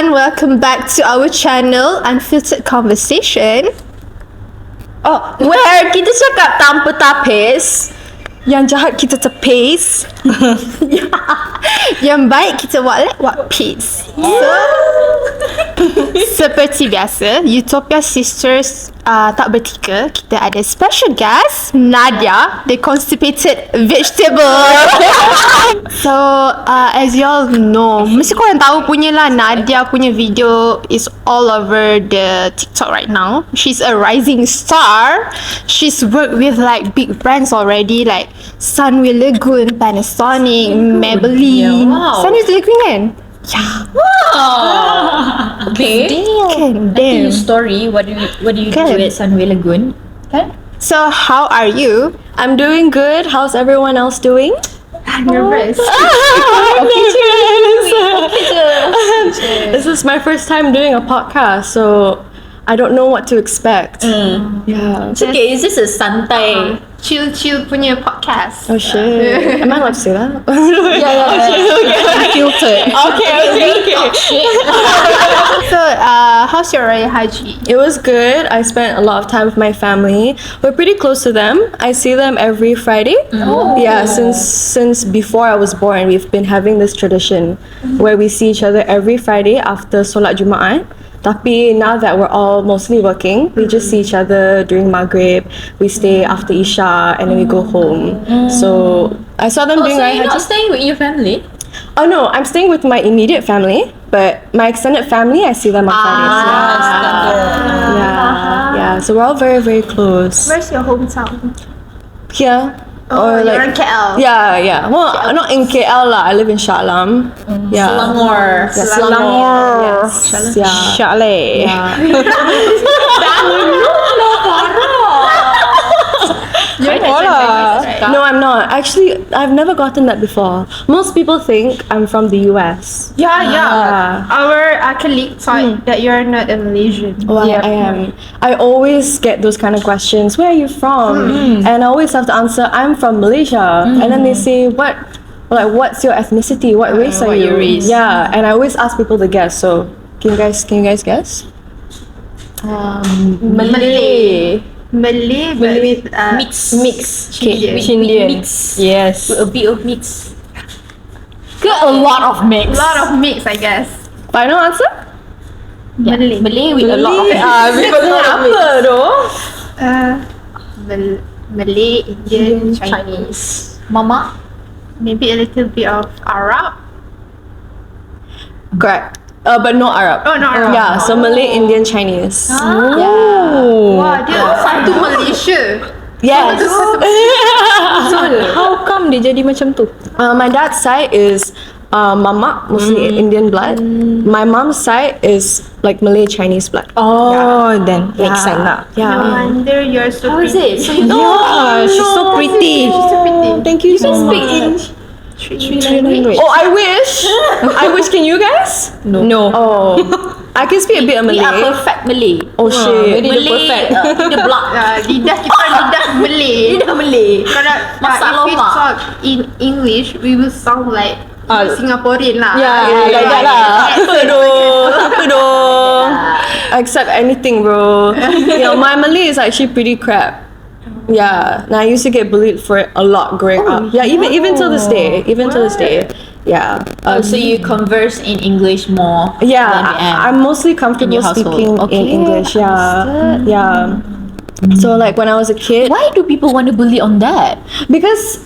everyone, welcome back to our channel Unfiltered Conversation. Where kita cakap tanpa tapis, yang jahat kita tepis, yang baik kita what peace. So, seperti biasa, Utopia Sisters tak bertiga. Kita ada special guest Nadia, the constipated vegetable. So, as you all know, mesti korang tahu punya lah, Nadia punya video is all over the TikTok right now. She's a rising star. She's worked with like big brands already, like Sunway Lagoon, Panasonic, Maybelline. Wow. Sunway Lagoon kan? Yeah. Wow. Okay. Damn. Your story. What do you do at Sunway Lagoon? Okay. So, how are you? I'm doing good. How's everyone else doing? Nervous. This is my first time doing a podcast, so I don't know what to expect. Yeah. It's okay. Is this a santai? Chill punya podcast. Oh shit. Am I allowed to say that? Yeah. Unfiltered. Okay. So, how's your Raya Haji? It was good. I spent a lot of time with my family. We're pretty close to them. I see them every Friday. Oh. Yeah, since before I was born, we've been having this tradition where we see each other every Friday after Solat Jumaat. Tapi now that we're all mostly working, we just see each other during Maghrib. We stay after Isha and then we go home. So I saw them doing So Raya you're not Haji. staying with your family? Oh no, I'm staying with my immediate family, but my extended family, I see them on Fridays. Yeah. So we're all very, very close. Where's your hometown? Here. Oh, you're in KL. Yeah. Well, not in KL lah. I live in Shah Alam. Yeah. Selangor. Yeah, Selangor. Yes. Yeah. Chalet. Yeah. No, I'm not. Actually, I've never gotten that before. Most people think I'm from the US. Yeah. Our colleague thought that you're not a Malaysian. Well, I am. I always get those kind of questions. Where are you from? And I always have to answer, I'm from Malaysia. And then they say, what's your ethnicity? What race are what you? your race. Yeah, and I always ask people to guess. So, can you guys guess? Malay, but with Mix. Indian. Mix. Yes. A bit of mix. A lot of mix. A lot of mix, I guess. Final answer? Malay with a lot of mix. Apa doh? Malay, Indian, Chinese. Mama? Maybe a little bit of Arab. Correct. But no Arab. Oh, no Arab. Yeah, so Malay, Indian, Chinese. Wah, dia satu Malaysia. Yes. So how come dia jadi macam tu? My dad's side is Mama, mostly Indian blood. My mom's side is like Malay Chinese blood. Then makes sense lah. No wonder you're so How is pretty. it? So you she's so pretty. She's so pretty. Thank you so much. Speak in Three language. Oh, I wish. Can you guys? No. Oh, I can speak a bit of We are Malay. perfect Malay. Oh shit. Malay, perfect. The block. Lidah kita lidah Malay. Lidah Malay. Kalau Masak if we lomak. talk in English, we will sound like Singaporean lah. Yeah, like that lah. Apa doh? Accept anything, bro. My Malay is actually pretty crap. Yeah, and I used to get bullied for it a lot growing up. Yeah, even till this day. Yeah. So you converse in English more. Yeah, than I'm mostly comfortable in your household. speaking in English. Yeah. So like when I was a kid, Why do people want to bully on that? because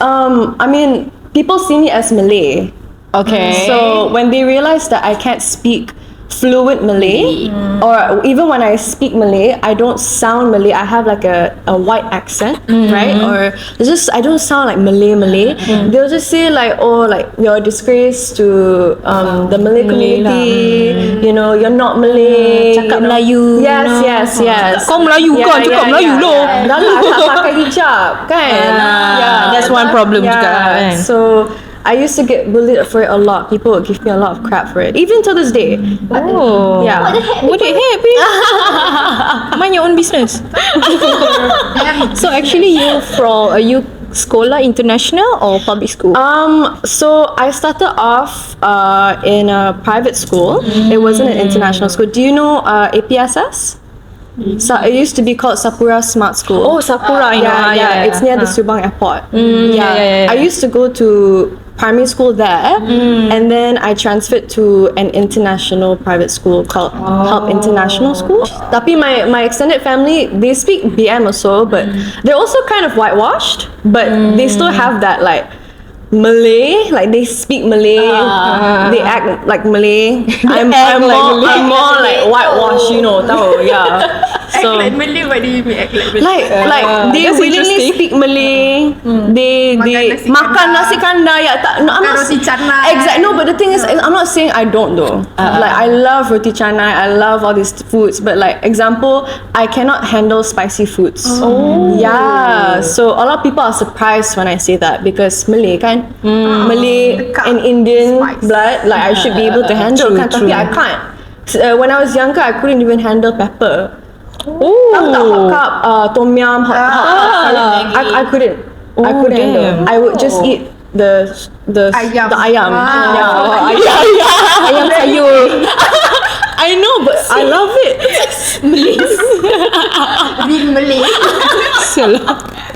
people see me as Malay. Okay. So when they realize that I can't speak fluent Malay, or even when I speak Malay, I don't sound Malay. I have like a white accent, right? Or it's just I don't sound like Malay. They'll just say like, oh, like you're a disgrace to the Malay community. You know, you're not Malay. Cakap you know. Melayu. Yes. Kau Melayu kan? Cakap Melayu loh. Dah lah, tak pakai hijab kan? That's one problem juga kan? So I used to get bullied for it a lot. People would give me a lot of crap for it, even to this day. Oh. Yeah. What the heck, bitch? Mind your own business. So actually, you sekolah international or public school? So I started off in a private school. It wasn't an international school. Do you know APSS? So it used to be called Sapura Smart School. Oh, Sapura. Yeah. It's near the Subang Airport. I used to go to primary school there, and then I transferred to an international private school called Help International School. Tapi my extended family, they speak BM also, but they're also kind of whitewashed, but they still have that like Malay, like they speak Malay, they act like Malay. I'm more like whitewashed, you know, tahu, yeah. So Act like Malay, what do you mean act like Malay? like they That's willingly interesting. speak Malay. They nasi makan kandar. nasi kandar. Yeah, I'm not roti canai. Exactly. No, but the thing is, I'm not saying I don't though. Like I love roti canai. I love all these foods. But like example, I cannot handle spicy foods. Yeah. So a lot of people are surprised when I say that because Malay kan, Malay and Indian Spice. blood. Like I should be able to handle kan, tapi I can't. When I was younger, I couldn't even handle pepper. Tahu tak hot cup, tom yum, hot I couldn't. I couldn't handle. I would just eat the Ayam. the ayam. Ah. Ayam sayur. I know, but I love it. Real Malay.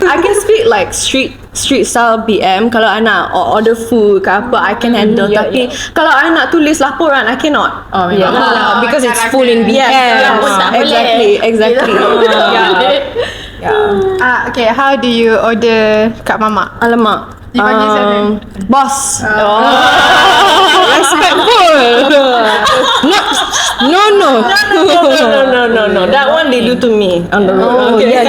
I can speak like street style BM kalau I nak order food ke apa I can handle, tapi kalau I nak tulis laporan I cannot. Because it's full in BM. Exactly. Okay, how do you order kat mama? Alamak. Dipanggil siapa? Boss. Respectful. No. No. That one they do to me on the road. Yes.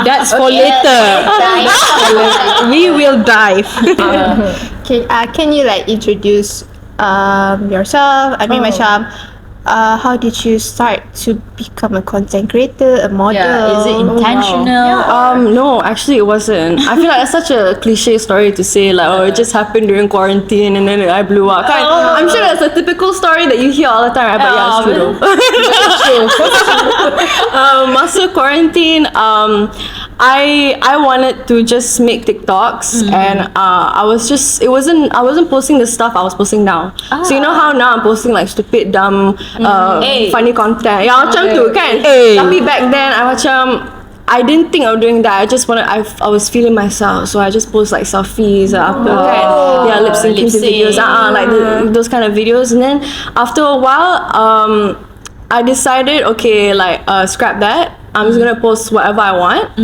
That's for later. We will dive. Okay, can you like introduce yourself? I mean macam how did you start to become a content creator, a model? Is it intentional? No, actually it wasn't. I feel like that's such a cliche story to say like, oh, it just happened during quarantine and then I blew up. I'm sure that's a typical story that you hear all the time, right? But yeah, it's true though. Masa quarantine, I wanted to just make TikToks and I wasn't posting the stuff I was posting now. So you know how now I'm posting like stupid, dumb, funny content. Yeah, macam tu kan. Tapi back then I didn't think of doing that. I was feeling myself, so I just post like selfies, lip syncing to videos, like those kind of videos. And then after a while, I decided, okay, like scrap that. I'm just gonna post whatever I want.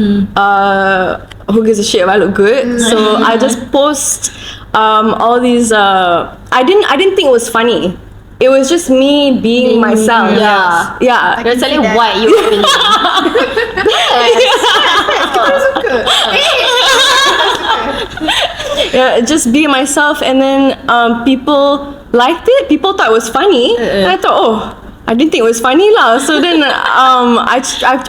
Who gives a shit if I look good? So I just post all these. I didn't think it was funny. It was just me being myself. Yeah. You're telling why you feeling. Yeah, just be myself, and then people liked it. People thought it was funny, and I thought, oh, I didn't think it was funny lah. So then I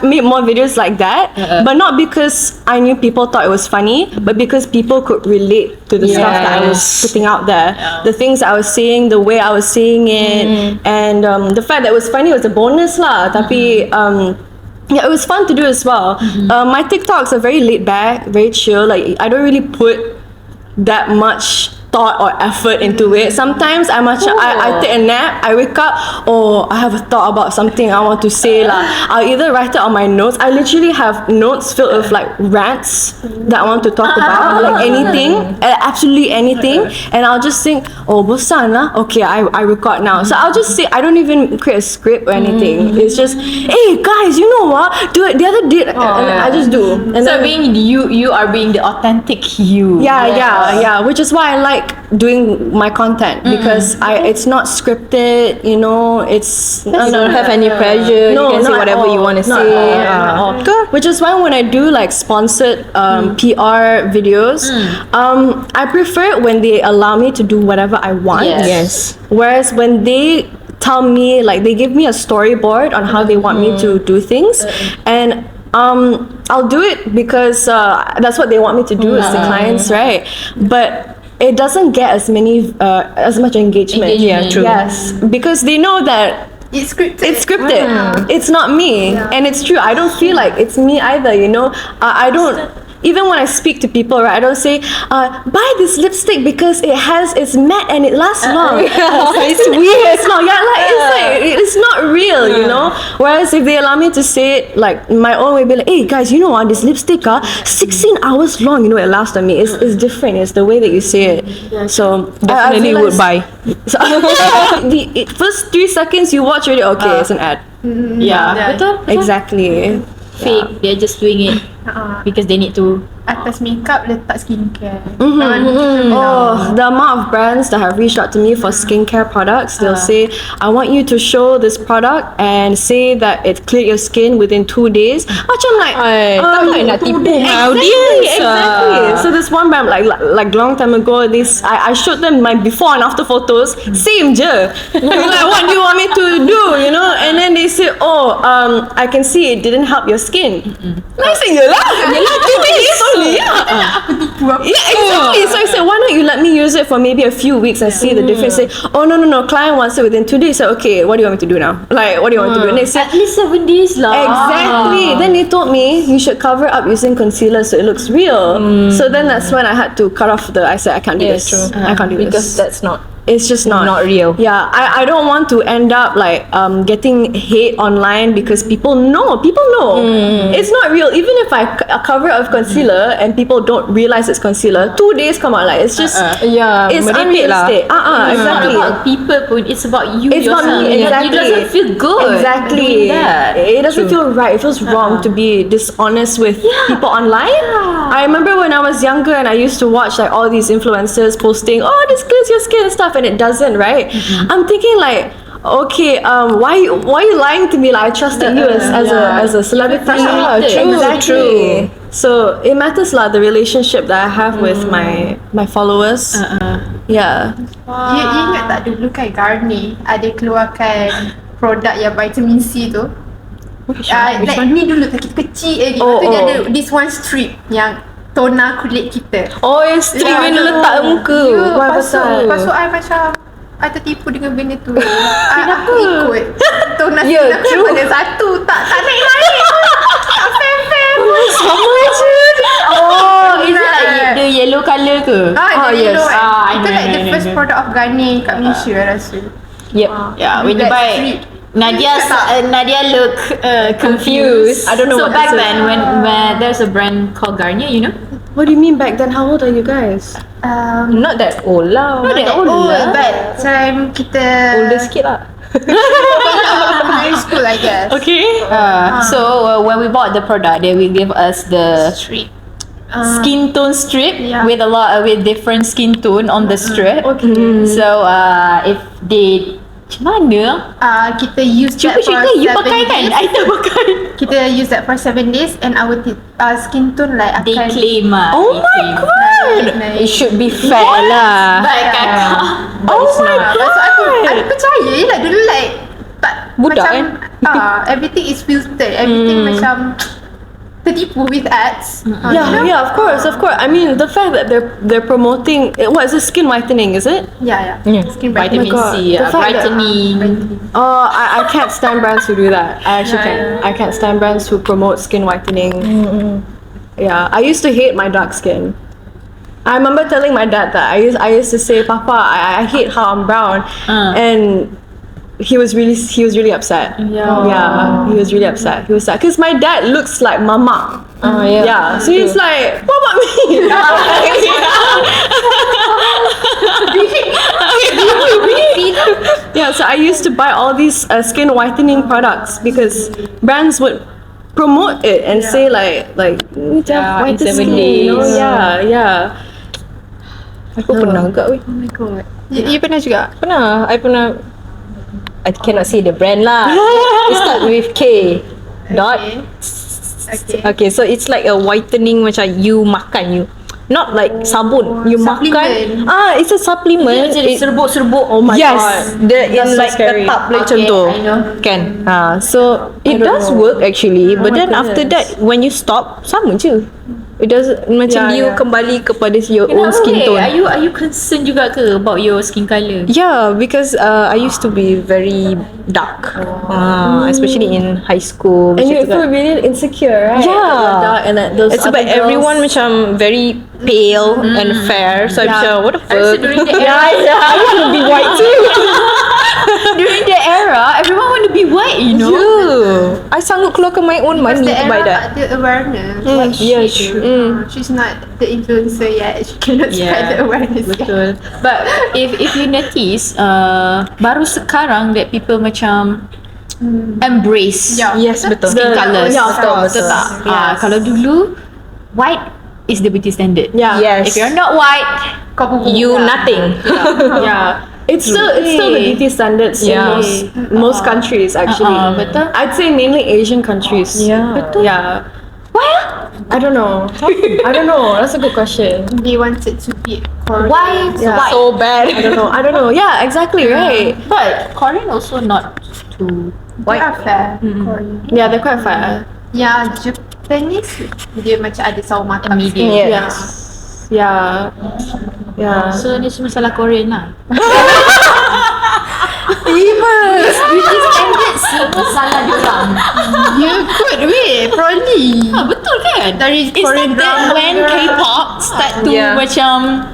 made more videos like that, but not because I knew people thought it was funny, but because people could relate to the stuff that I was putting out there, the things I was saying, the way I was saying it, and the fact that it was funny was a bonus lah. Tapi yeah, it was fun to do as well. My TikToks are very laid back, very chill. Like I don't really put that much thought or effort into it. Sometimes I take a nap, I wake up, oh, I have a thought about something I want to say lah. I'll either write it on my notes. I literally have notes filled with like rants that I want to talk about, like anything, absolutely anything, and I'll just think, oh, bosan lah. Okay, I record now. So I'll just say, I don't even create a script or anything. It's just, hey guys, you know what? Do it the other day, and I just do. And So then, being you are being the authentic you. yeah, which is why I like doing my content, because it's not scripted, you know, it's You don't have any pressure. You can say not at whatever you all. want to Not say. at all. Which is why when I do like sponsored PR videos, I prefer it when they allow me to do whatever I want. Yes. Whereas when they tell me, like they give me a storyboard on how they want me to do things, and I'll do it because that's what they want me to do as the clients, right? But it doesn't get as much engagement. Yeah, true. Yes, because they know that It's scripted. it's not me, and it's true. I don't feel like it's me either. You know, I don't. even when I speak to people, right, I don't say, buy this lipstick because it's matte and it lasts long. It's weird. It's not. Yeah, it's not real, you know. Whereas if they allow me to say it like my own way, be like, hey guys, you know what? This lipstick, 16 hours long. You know, it lasts on me. It's different. It's the way that you say it. So Definitely would buy. So, the first 3 seconds you watch already, okay, it's an ad. Yeah. Betul. Exactly. Fake. They're just doing it because they need to. Atas makeup letak skincare. Oh, the amount of brands that have reached out to me for skincare products, they'll say, I want you to show this product and say that it cleared your skin within 2 days. Macam like, takkan nak tipu exactly. So this one brand, like long time ago, I showed them my before and after photos. Same je. Like, what do you want me to do? You know? And then they say, I can see it didn't help your skin. I say, yelah, 2 days only. Yeah, exactly. So I said, why not you let me use it for maybe a few weeks and see the difference? Say, oh no, client wants it within 2 days. So okay, what do you want me to do now? Like, what do you want me to do? And they said, At least 7 days lah. exactly. Then they told me you should cover up using concealer so it looks real. So then that's when I had to cut off I said, I can't do this. True. I can't do Because this. that's not. It's just not real. Yeah, I don't want to end up like getting hate online because people know. It's not real. Even if I cover it with concealer and people don't realize it's concealer, 2 days come out like it's just it's merepek lah. unrealistic. It's not Exactly. about people pun. It's about you It's yourself. about me, exactly. You doesn't feel good. Exactly. doing that. It doesn't feel right. It feels wrong to be dishonest with people online. I remember when I was younger and I used to watch like all these influencers posting, oh, this clears your skin and stuff, and it doesn't, right? I'm thinking like, okay, why are you lying to me? Like, I trusted you as a celebrity. True. So it matters lah, the relationship that I have with my followers. Yeah. You ingat tak dulu kan Garnier ada keluarkan produk yang vitamin C tu? Like ni dulu tak kecil lagi. Lepas tu dia ada this one strip yang toner kulit kita. Oh, yang strip yang letak muka. Pasal I macam I tertipu dengan benda tu. Aku ikut toner true. pada satu. Tak naik. Tak fair. Sama je. Oh, is it like the yellow colour ke? Yes. I Itu know, like the know, first know. product of Garnier kat Malaysia I rasa. Yep. Yeah, when you That buy strip. Nadia look confused. I don't know So what back this is. then when there's a brand called Garnier, you know? What do you mean back then? How old are you guys? Not that old lah. Not that old lah. But time kita Older sikit lah. high school I guess. Okay. So when we bought the product, they will give us the Strip. skin tone strip Yeah. with with different skin tone on the strip. Okay. So if they macam mana? Kita use Cuba that for cerita, you 7 pakai kan? days. I tak pakai. Kita use that for 7 days and our skin tone like They akan claim Oh my god. naik. It should be fair lah. Baik Qaqa. Oh my So aku percaya lah dulu like tak Budak, macam everything is filtered, everything macam tertipu with ads. Yeah, of course. I mean, the fact that they're promoting what is it, skin whitening, is it? Yeah. Yeah. Skin Vitamin God. C, The fact that- brightening. Oh, I can't stand brands who do that. I actually can't. I can't stand brands who promote skin whitening. Yeah, I used to hate my dark skin. I remember telling my dad that I used to say, Papa, I hate how I'm brown, and he was really upset. Yeah, he was really upset. He was sad because my dad looks like mama. Yeah. So he's like, what about me? Yeah, so I used to buy all these skin whitening products because brands would promote it and say like white in 7 skin, you know? days. Yeah. Aku pernah juga weh. Oh my god. You pernah juga? Pernah. I cannot say the brand lah. It start with K. Dot. Okay, so it's like a whitening macam you makan you. Not like sabun. You Supplement. makan. It's a supplement. Jadi serbuk-serbuk. Oh my Yes, god. in so like scary. the tub like Okay, contoh. I know. Kan? So it does work actually, but then after that when you stop sama je. It does macam Yeah, you yeah. kembali kepada your own skin tone. Are you concerned juga ke about your skin colour? Yeah, because I used to be very dark, especially in high school. And macam you tu kan. feel really insecure, right? Yeah. You're dark and that those It's other about girls. everyone macam very pale and fair. So I'm macam, what the So fuck? during the era, I want to be white too. during the era, everyone want to be white, you know. Yeah. I sanggup keluarkan my own money to buy that. The awareness. Yeah, sure. She's not the influencer yet. She cannot spread the awareness yet. Betul. But if you notice, baru sekarang that people macam embrace Yes, betul. skin colours. Yeah, of course. Betul tak? Yes. Kalau dulu white is the beauty standard. Yeah. Yes. If you're not white, You nothing. Yeah. It's still the beauty standards Yeah. in most countries actually. betul. I'd say mainly Asian countries. Yeah. Betul. Yeah. Why? I don't know. I don't know. That's a good question. They wanted to be Korean. Why? Yeah. White. So bad. I don't know. Yeah, exactly, right. But Korean also not too They are fair. Korean. Yeah, they're quite fair. Yeah, Japanese dia macam ada sawo matang. medium. Yes. Yeah. Yeah. So ni semua salah Korean lah. Beauty standards semua salah diorang. You could probably. Betul kan? Dari It's Korean like that drama when girl. K-pop start to Yeah. macam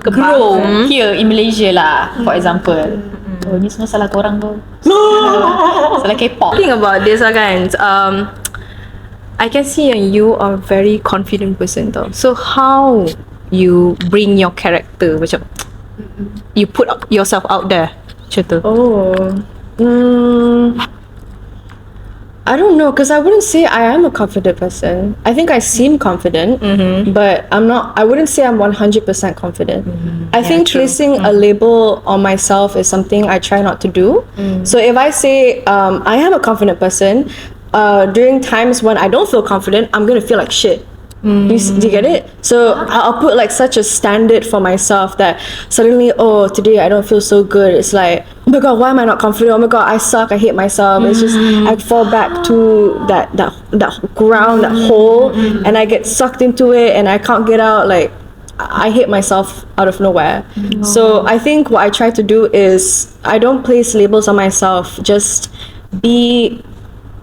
grow here in Malaysia lah, for example. Oh, ni semua salah korang tu. Salah K-pop. Think about this kan. I can see you are very confident person tau. So how you bring your character macam you put yourself out there macam tu. Oh. I don't know, because I wouldn't say I am a confident person. I think I seem confident, but I'm not. I wouldn't say I'm 100% confident. I think placing a label on myself is something I try not to do. So if I say I am a confident person, during times when I don't feel confident, I'm gonna feel like shit. Do you get it? So I'll put like such a standard for myself that suddenly, oh, today I don't feel so good. It's like, oh my god, why am I not confident? Oh my god, I suck. I hate myself. It's just I fall back to that ground, that hole, and I get sucked into it, and I can't get out. Like I hate myself out of nowhere. So I think what I try to do is I don't place labels on myself. Just be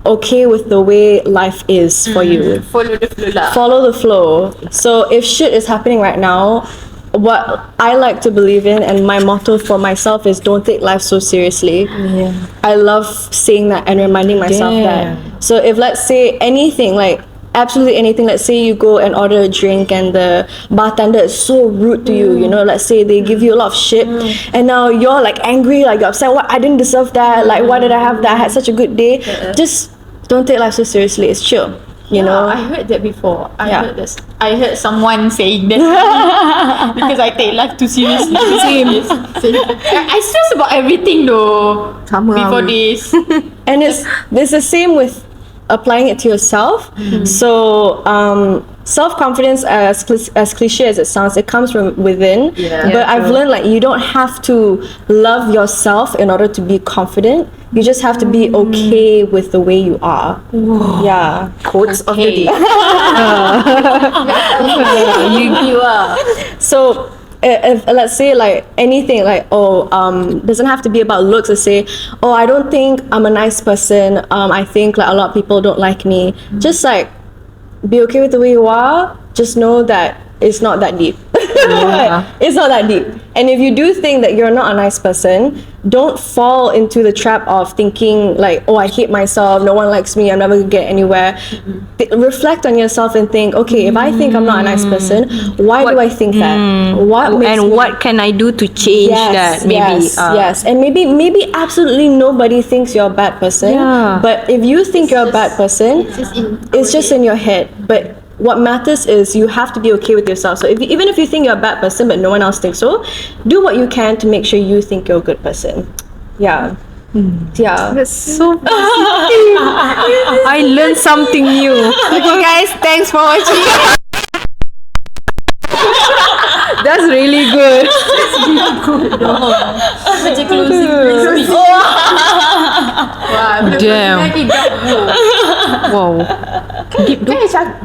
okay with the way life is for you. Follow the flow lah. Follow the flow. So if shit is happening right now, what I like to believe in and my motto for myself is don't take life so seriously. Yeah. I love saying that and reminding myself that. So if let's say anything, like absolutely anything, let's say you go and order a drink and the bartender is so rude to you, you know, let's say they give you a lot of shit and now you're like angry, like you're upset, what, I didn't deserve that, like why did I have that, I had such a good day. Just don't take life so seriously, it's chill, you know. I heard that before. Yeah. I heard someone saying that because I take life too seriously. Same. I stress about everything though. Before this. And it's the same with applying it to yourself. So self-confidence, as cliche as it sounds, it comes from within. But I've learned like you don't have to love yourself in order to be confident. You just have to be okay with the way you are. Yeah. Quotes of the day. You are. So if let's say like anything like doesn't have to be about looks. Let's say I don't think I'm a nice person. I think like a lot of people don't like me. Just like be okay with the way you are. Just know that it's not that deep. It's not that deep. And if you do think that you're not a nice person, don't fall into the trap of thinking like, oh, I hate myself, no one likes me, I'm never gonna get anywhere. Reflect on yourself and think, okay, if I think I'm not a nice person, why do I think that? What can I do to change that? Maybe. Yes. And maybe absolutely nobody thinks you're a bad person. Yeah. But if you think you're a bad person, it's just in your head. But what matters is you have to be okay with yourself. So even if you think you're a bad person but no one else thinks so, do what you can to make sure you think you're a good person. Yeah. Yeah. That's so positive. I learned something new. Okay guys, thanks for watching. That's really good. Macam closing. Damn. Wow.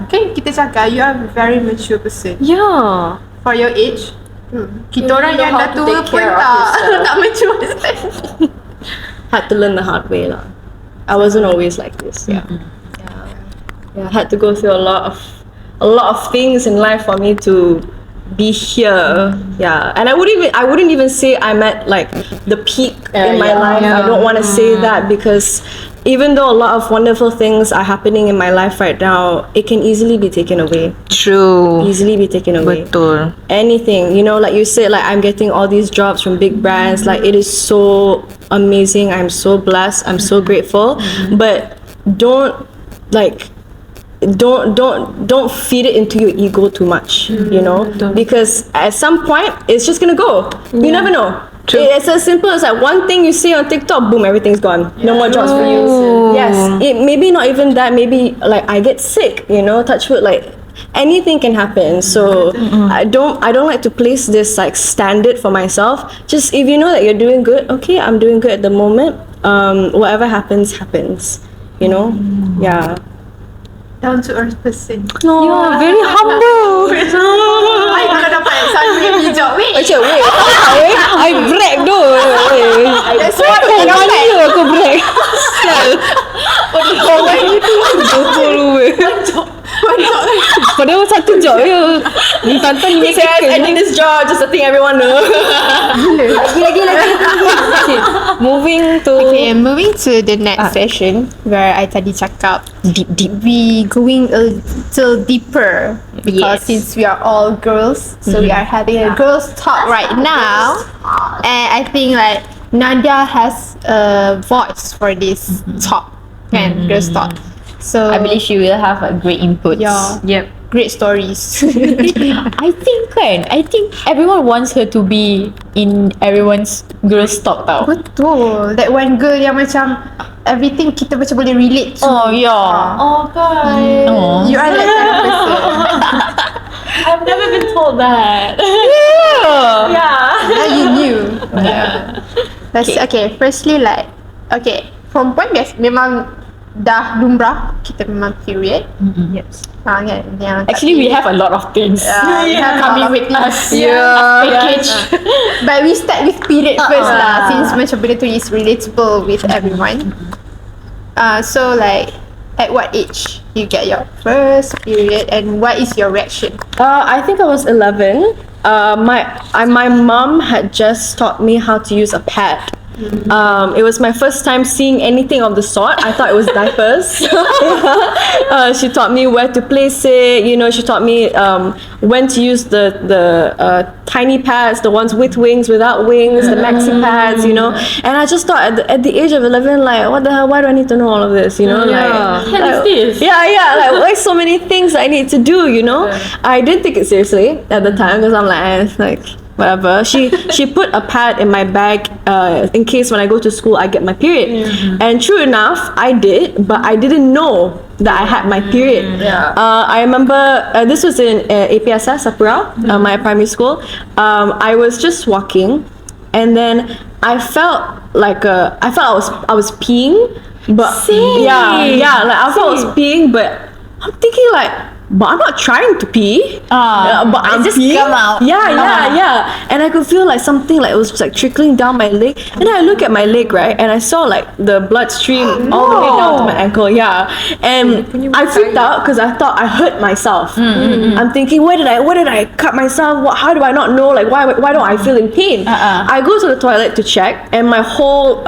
Kan kita cakap you are a very mature person Yeah. for your age. Kita orang know yang how dah to tua take pun care of tak yourself. tak mature. Had to learn the hard way lah. I wasn't always like this. Yeah. Yeah. I had to go through a lot of things in life for me to be here. Yeah. And I wouldn't even say I'm at like the peak in my life. I don't want to say that because even though a lot of wonderful things are happening in my life right now, it can easily be taken away. True. Easily be taken away. Betul. Anything, like you said, like I'm getting all these jobs from big brands, like it is so amazing. I'm so blessed, I'm so grateful, but don't feed it into your ego too much, because at some point it's just gonna go. You never know. It's as simple as like one thing you say on TikTok, boom, everything's gone. No more jobs for you. Yes, it maybe not even that. Maybe like I get sick, touch wood, like anything can happen. So I don't like to place this like standard for myself. Just if you know that you're doing good, okay, I'm doing good at the moment. Whatever happens. Yeah. Down to earth person. You're very humble. Ay, kalau dapat satu yang hijau. Wait. Macam wait, I break tu. That's why aku dapat. Aku break. Padahal satu job je. Tonton ni second. I did this job just to think everyone know. Lagi. Okay, moving to the next session where I tadi cakap deep. We going a little deeper because since we are all girls, so we are having a girls talk right now, and I think like Nadia has a voice for this talk and girls talk. So I believe she will have a great input. Yeah. Yep. Great stories. I think everyone wants her to be in everyone's girls talk tau. Betul. That one girl yang macam everything kita macam boleh relate to. Oh yeah. Oh guys. Oh. You are that kind of person. I've never been told that. Yeah. Now you knew. Yeah. Okay. Firstly, perempuan biasa memang dah lumrah kita memang period. Yes. Kan? Yang Actually, we have a lot of things coming with us. Package. But we start with period first lah, since macam benda tu is relatable with everyone. So like, at what age you get your first period, and what is your reaction? I think I was 11. My mom had just taught me how to use a pad. It was my first time seeing anything of the sort. I thought it was diapers. She taught me where to place it. She taught me when to use the tiny pads, the ones with wings, without wings, the maxi pads. And I just thought at the age of 11, like, what the hell? Why do I need to know all of this? What is this? Yeah. Like so many things I need to do. I didn't take it seriously at the time because I'm like. Whatever. She put a pad in my bag in case when I go to school I get my period. And true enough, I did, but I didn't know that I had my period. I remember this was in APSS Sapura, my primary school. I was just walking, and then I felt like I was peeing, but yeah, like I felt I was peeing, but I'm thinking like, but I'm not trying to pee. But I'm just peeing. come out. Yeah. And I could feel like something like it was just like trickling down my leg. And then I look at my leg, right, and I saw like the blood stream all the way down to my ankle. Yeah, and I freaked out because I thought I hurt myself. I'm thinking, where did I cut myself? How do I not know? Like why don't I feel in pain? I go to the toilet to check, and my whole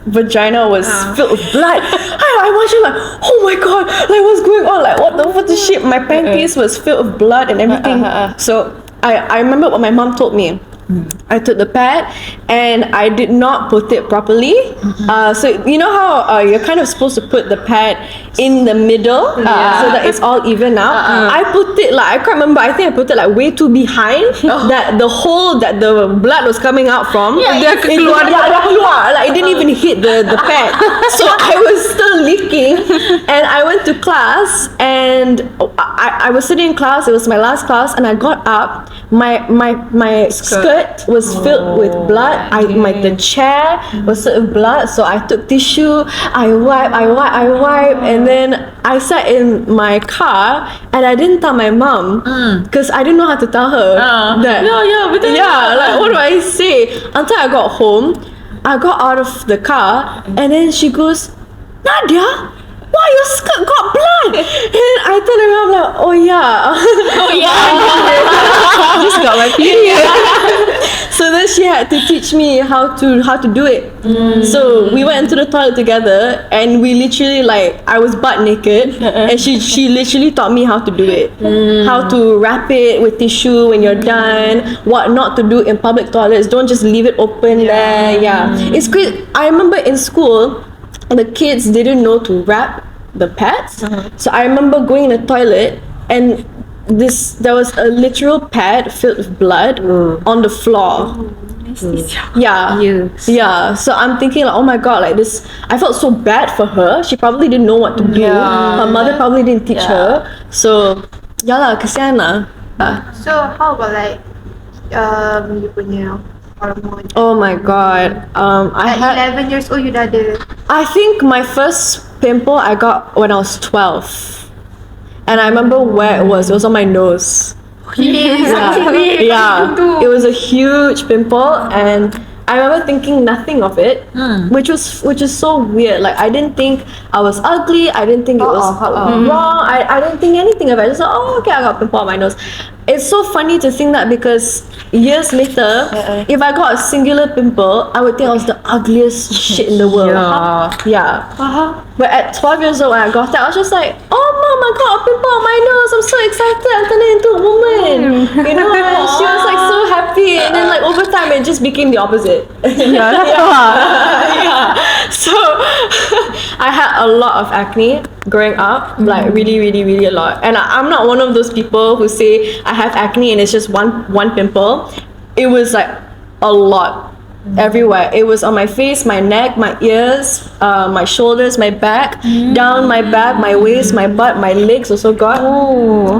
vagina was filled with blood. I watched it like, oh my god, like what's going on? Like what the shit? My panties was filled with blood and everything. So I remember what my mom told me. I took the pad and I did not put it properly. So you know how you're kind of supposed to put the pad in the middle so that it's all even out. I put it like, I can't remember, I think I put it like way too behind that the hole that the blood was coming out from. Dia keluar. Like it didn't even hit the pad. So I was still leaking, and I went to class, and I was sitting in class. It was my last class, and I got up. My skirt was filled with blood. The chair was filled with blood. So I took tissue. I wipe, and then I sat in my car, and I didn't tell my mom because I didn't know how to tell her that. Like what do I say? Until I got home, I got out of the car, and then she goes, Nadia, why your skirt got blood? And I told her, I'm like, oh yeah, Just got my period. So then she had to teach me how to do it. So we went into the toilet together, and we literally, like, I was butt naked, and she literally taught me how to do it, how to wrap it with tissue when you're done, what not to do in public toilets. Don't just leave it open there. It's great. I remember in school, the kids didn't know to wrap the pads. So I remember going in the toilet, and there was a literal pad filled with blood on the floor. So I'm thinking, like, oh my god, like this, I felt so bad for her. She probably didn't know what to do. Her mother probably didn't teach her. So kesian lah. So how about like you punya hormone? Oh my god. I Like had 11 years old you dah ada. I think my first pimple I got when I was 12. And I remember where it was. It was on my nose. It was a huge pimple, and I remember thinking nothing of it, which is so weird. Like, I didn't think I was ugly. I didn't think it was wrong. I didn't think anything of it. I just thought, oh, okay, I got a pimple on my nose. It's so funny to think that, because years later, if I got a singular pimple, I would think I was the ugliest shit in the world. But at 12 years old, when I got that, I was just like, oh mom, I got a pimple on my nose. I'm so excited. I'm turning into a woman. You know, and she was like so happy. And then, like, over time, it just became the opposite. So I had a lot of acne growing up, like really, really, really a lot. And I'm not one of those people who say I have acne and it's just one pimple. It was like a lot everywhere. It was on my face, my neck, my ears, my shoulders, my back, down my back, my waist, my butt, my legs also got.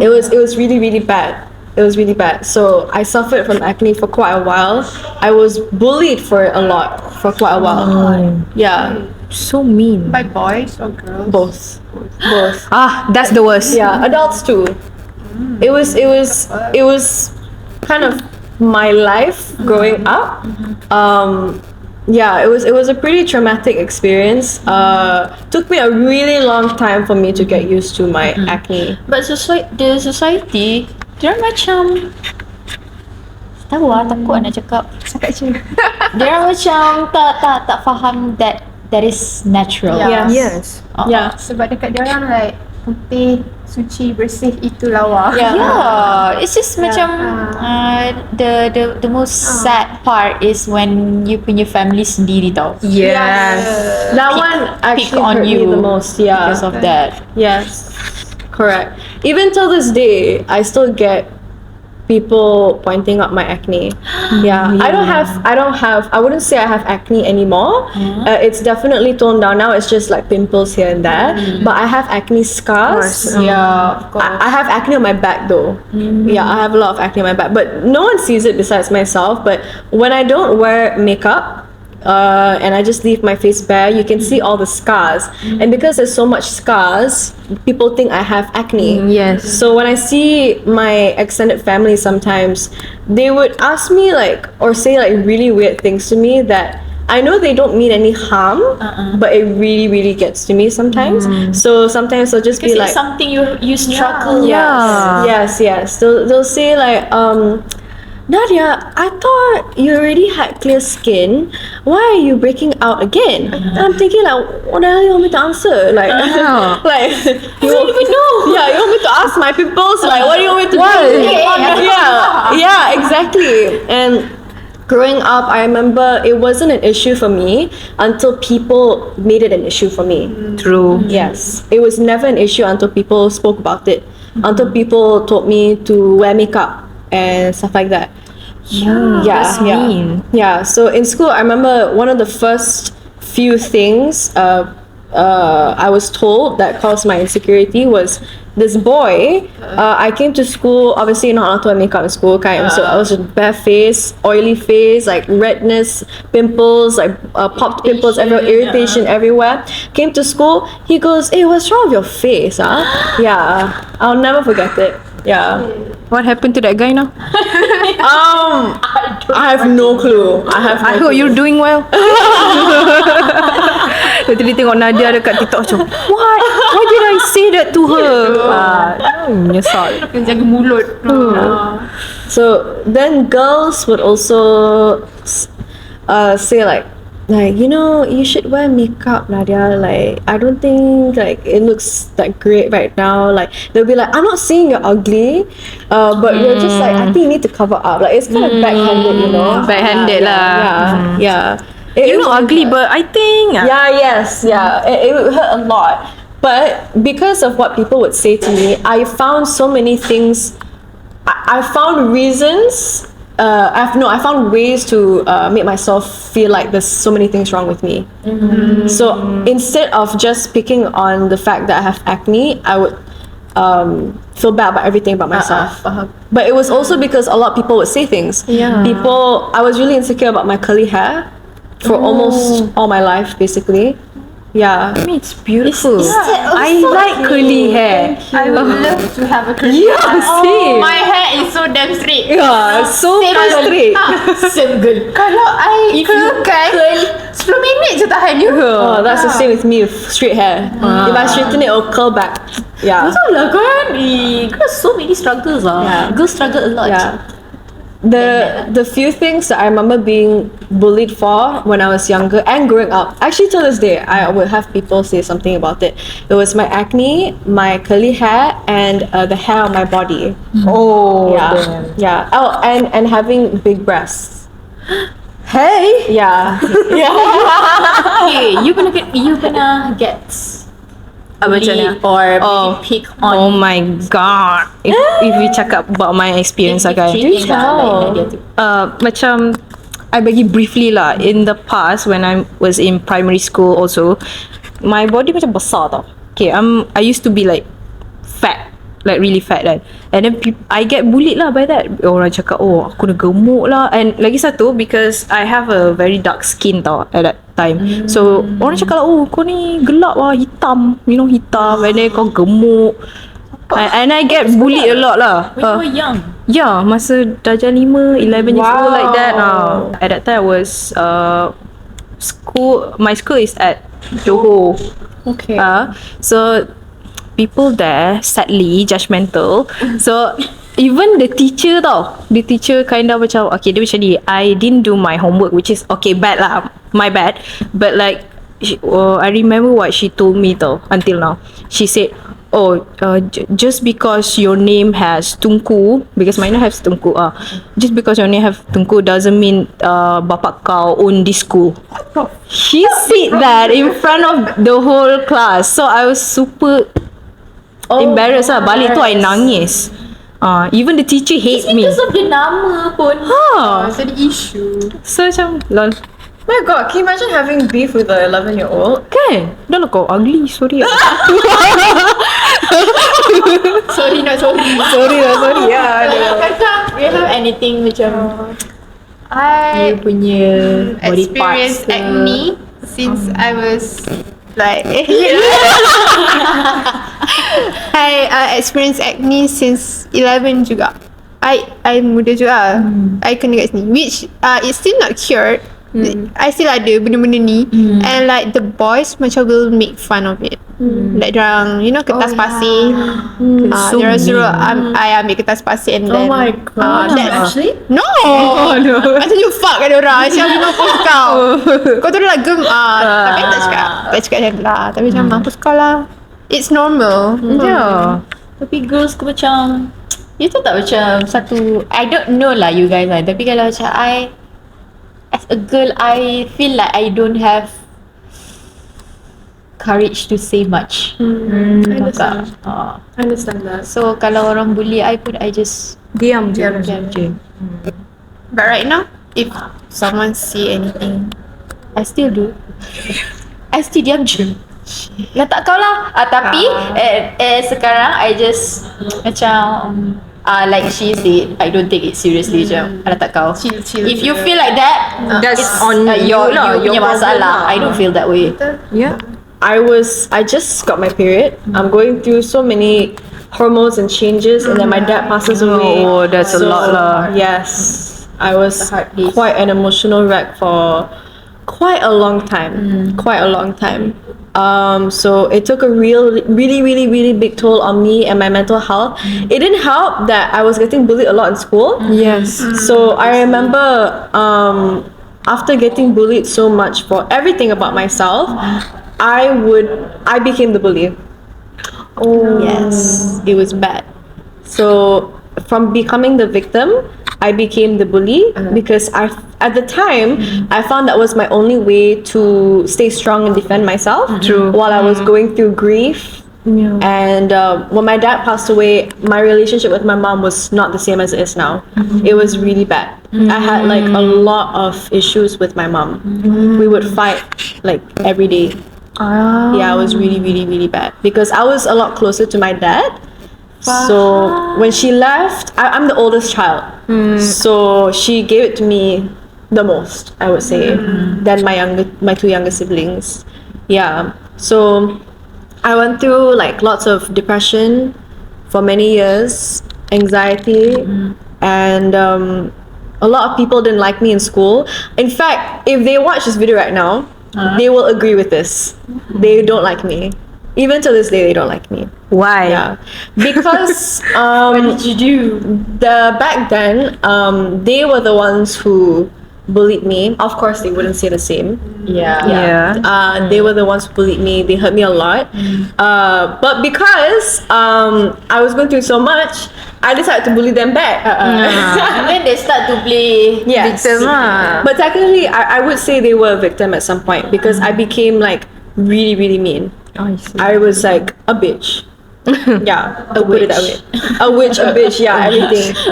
It was really, really bad. It was really bad. So I suffered from acne for quite a while. I was bullied for it a lot for quite a while. So mean. By boys or girls? Both. That's the worst. Yeah, adults too. It was kind of my life growing up. It was a pretty traumatic experience. Took me a really long time for me to get used to my acne. But the society, dia macam tahu takut nak cakap. Dia macam tak faham that is natural. Yes. Sebab dekat dia orang like putih, suci, bersih itu lawa. It's just macam the most sad part is when you punya family sendiri tau. That one actually on hurt you me the most. because of that. Yes, correct. Even till this day, I still get people pointing out my acne. I wouldn't say I have acne anymore. It's definitely toned down now. It's just like pimples here and there. But I have acne scars. Of course. I have acne on my back though. I have a lot of acne on my back, but no one sees it besides myself. But when I don't wear makeup, and I just leave my face bare, you can see all the scars. And because there's so much scars, people think I have acne. So when I see my extended family, sometimes they would ask me or say really weird things to me that I know they don't mean any harm, but it really, really gets to me sometimes. So sometimes they'll just be like, it's something you struggle. Yes. They'll say Nadia, I thought you already had clear skin. Why are you breaking out again? And I'm thinking what the hell you want me to answer? You don't even know. You want me to ask my pimples? What do you want me to do? Exactly. And growing up, I remember it wasn't an issue for me until people made it an issue for me. True. Yes. It was never an issue until people spoke about it. Until people told me to wear makeup and stuff like that. That's mean. So in school, I remember one of the first few things I was told that caused my insecurity was this boy. I came to school, obviously not allowed to wear makeup in school, so I was just bare face, oily face, like redness, pimples, like popped pimples everywhere, irritation everywhere. Came to school, he goes, "Hey, what's wrong with your face, huh?" Yeah, I'll never forget it. Yeah. What happened to that guy now? I have no clue. I hope you're doing well. Tadi tengok Nadia dekat TikTok macam, what? Why did I say that to her? Menyesal. Jaga mulut. So then girls would also say like you should wear makeup, Nadia. Like, I don't think like it looks that great right now. Like, they'll be like, I'm not saying you're ugly, but you're just like, I think you need to cover up. Like, it's kind of backhanded, you know. Backhanded lah. Yeah. You're not ugly, but I think. It would hurt a lot. But because of what people would say to me, I found so many things. I found reasons. I found ways to make myself feel like there's so many things wrong with me. So instead of just picking on the fact that I have acne, I would feel bad about everything about myself. But it was also because a lot of people would say things. I was really insecure about my curly hair for almost all my life, basically. Yeah. I mean, it's beautiful. I like curly hair. I would love to have a curly hair. Same. My hair is so damn straight. Yeah, so straight. Same girl. Kalau I curl 10 minit je tahan you. Oh, that's the same with me with straight hair. If I straighten it, it'll curl back. Yeah. Betul lah kan? Because so many struggles lah. Yeah. Girls struggle a lot. Yeah. The few things that I remember being bullied for when I was younger and growing up, actually till this day, I would have people say something about it. It was my acne, my curly hair, and the hair on my body. Oh, Yeah. Oh, and having big breasts. Hey. Yeah. Okay, you gonna get bullied or pick on. Oh my god. If we cakap about my experience lah kan. Macam I bagi briefly lah. In the past when I was in primary school also, my body macam besar tau. Okay, I used to be like fat, like really fat kan. And then I get bullied lah by that. Orang cakap, oh aku dah gemuk lah. And lagi satu, because I have a very dark skin tau at that time. So orang cakap lah, oh kau ni gelap lah, hitam, hitam. And then kau gemuk. And I get bullied a lot lah. When you were young. Yeah, masa darjah 5, 11 years old like that. At that time I was my school is at Johor. Okay. So people there sadly judgmental. So even the teacher kind of macam, okay, dia macam ni, I didn't do my homework, which is okay, bad lah, my bad. But like I remember what she told me tau until now. She said, just because your name has Tunku, because my name has Tunku, just because your name have Tunku doesn't mean bapak kau own this school. She said that in front of the whole class. So I was super embarrassed lah. Balik tu I nangis. Even the teacher hate me. Because of the nama pun. So the issue. So macam lol. My God, can you imagine having beef with a 11-year-old? Kan? Dah lah kau ugly, sorry. Sorry, not sorry. Sorry. Yeah. Kakak, do you have anything macam I you punya body experienced parts acne since I was like I experienced acne since 11 juga. I muda juga. I kena kat sini, which it's still not cured. I still ada benda-benda ni, and like the boys macam will make fun of it. Like dorang, kertas pasir. Dorang suruh I ambil kertas pasir and then my God. actually? No. Macam you fuck kat dorang. Macam aku mampus kau. Kau tu dah tapi tak cakap macam tu lah. Tapi macam mampus kau lah. It's normal. Yeah. Tapi girls ku macam, you tahu tak macam satu, I don't know lah you guys lah, tapi kalau macam as a girl, I feel like I don't have courage to say much. I understand that. So kalau orang bully I pun, I just Diam je. But right now, if someone say anything, I still do. I still diam je. Letak kau lah. Tapi sekarang I just macam like she said, I don't take it seriously. Macam letak kau. Chill If you je. feel like that, That's it's on your you lah, you punya your problem masalah. lah. I don't feel that way. Yeah. I just got my period. I'm going through so many hormones and changes, and then my dad passes away. Oh, that's a lot lah. Yes, I was hard days. quite an emotional wreck for quite a long time. Quite a long time. So it took a really big toll on me and my mental health. It didn't help that I was getting bullied a lot in school. Yes. So I remember after getting bullied so much for everything about myself, I became the bully. Oh. Yes, it was bad. So from becoming the victim, I became the bully because at the time I found that was my only way to stay strong and defend myself. True. While I was going through grief. And when my dad passed away, my relationship with my mom was not the same as it is now. It was really bad. I had like a lot of issues with my mom. We would fight like every day. Yeah, it was really bad because I was a lot closer to my dad. So when she left, I'm the oldest child. So she gave it to me the most, I would say, than my two younger siblings. Yeah. So I went through like lots of depression for many years, anxiety, and a lot of people didn't like me in school. In fact, if they watch this video right now, they will agree with this. They don't like me. Even to this day, they don't like me. Why? Yeah, because What did you do? back then, they were the ones who bullied me. Of course, they wouldn't say the same. Yeah. They were the ones who bullied me. They hurt me a lot. But because I was going through so much, I decided to bully them back. And then they start to play Yes. Victim lah. But technically, I would say they were a victim at some point because I became like really mean. I see. I was like a bitch. Yeah, to put it that way. A witch, a bitch, yeah,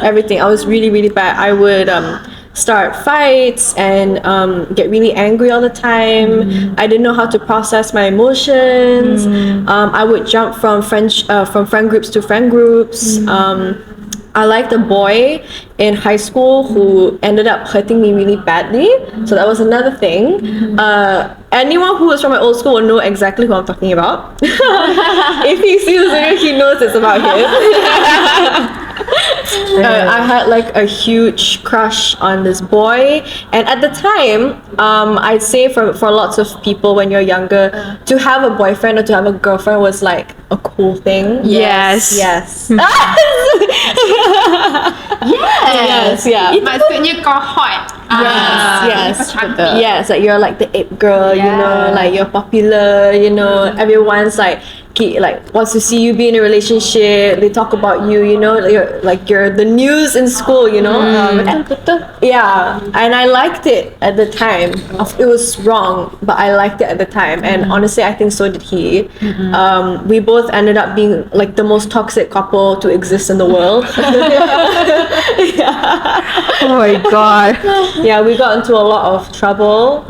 everything. I was really bad. I would start fights and get really angry all the time. I didn't know how to process my emotions. I would jump from friend groups to friend groups. I liked a boy in high school who ended up hurting me really badly. So that was another thing. Anyone who was from my old school will know exactly who I'm talking about. If he sees this video, he knows it's about him. I had like a huge crush on this boy, and at the time, I'd say for lots of people when you're younger, to have a boyfriend or to have a girlfriend was like a cool thing. Yes. Yes. Maksudnya kau hot. Yes, like you're like the it girl, you know, like you're popular, you know, everyone's like wants to see you be in a relationship. They talk about you, you know, you're the news in school, you know. Yeah, and I liked it at the time. It was wrong, but I liked it at the time, and honestly, I think so did he. We both ended up being like the most toxic couple to exist in the world. Oh my god. Yeah, we got into a lot of trouble.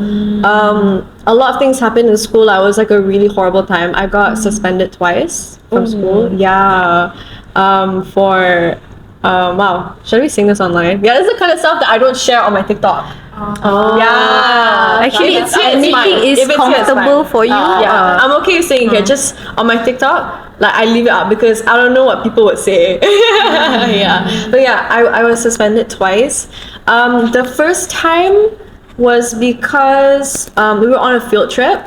A lot of things happened in school. I was like a really horrible time. I got suspended twice from school. Yeah. Wow. Should we sing this online? Yeah, this is the kind of stuff that I don't share on my TikTok. Yeah. Actually, If it's here, it's fine. anything is If it's here, it's comfortable fine. for you. Yeah, I'm okay with saying here. Just on my TikTok, like I leave it up because I don't know what people would say. Yeah, but yeah, I was suspended twice. The first time was because we were on a field trip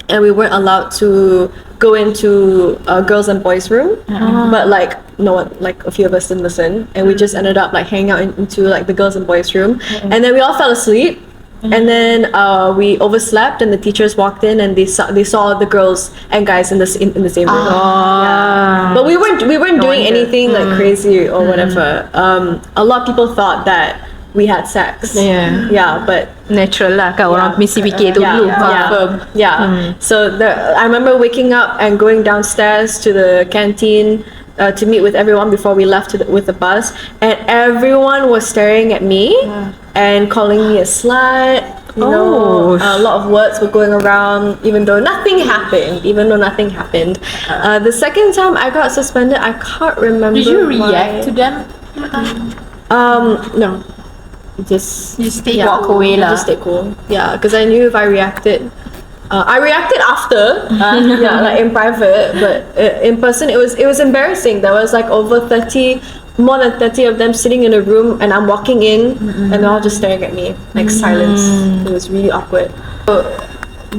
and we weren't allowed to go into a girls and boys room, but like no one, like a few of us didn't listen, and we just ended up like hanging out into like the girls and boys room, and then we all fell asleep. And then we overslept, and the teachers walked in, and they saw the girls and guys in the same room. Yeah. But we weren't doing anything like crazy or whatever. A lot of people thought that we had sex. Yeah, but Natural lah kan orang mesti fikir tu dulu. So I remember waking up and going downstairs to the canteen to meet with everyone before we left with the bus, and everyone was staring at me and calling me a slut, You know, a lot of words were going around, even though nothing happened. The second time I got suspended, I can't remember. Did you react to them? No. Just walk away lah. Just stay cool. Yeah, because I knew if I reacted, I reacted after, yeah, like in private, but in person it was embarrassing. There was like more than 30 of them sitting in a room, and I'm walking in, and they're all just staring at me, like silence. It was really awkward. So,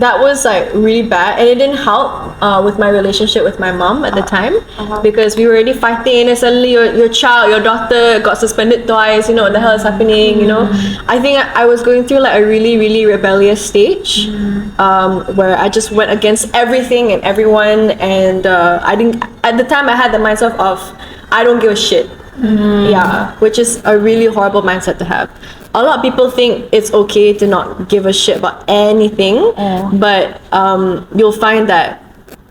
that was like really bad, and it didn't help with my relationship with my mom at the time, because we were already fighting, and suddenly your daughter got suspended twice. You know what the hell is happening? You know, I think I was going through like a really, really rebellious stage, where I just went against everything and everyone, and I didn't. At the time, I had the mindset of I don't give a shit. Yeah, which is a really horrible mindset to have. A lot of people think it's okay to not give a shit about anything, but you'll find that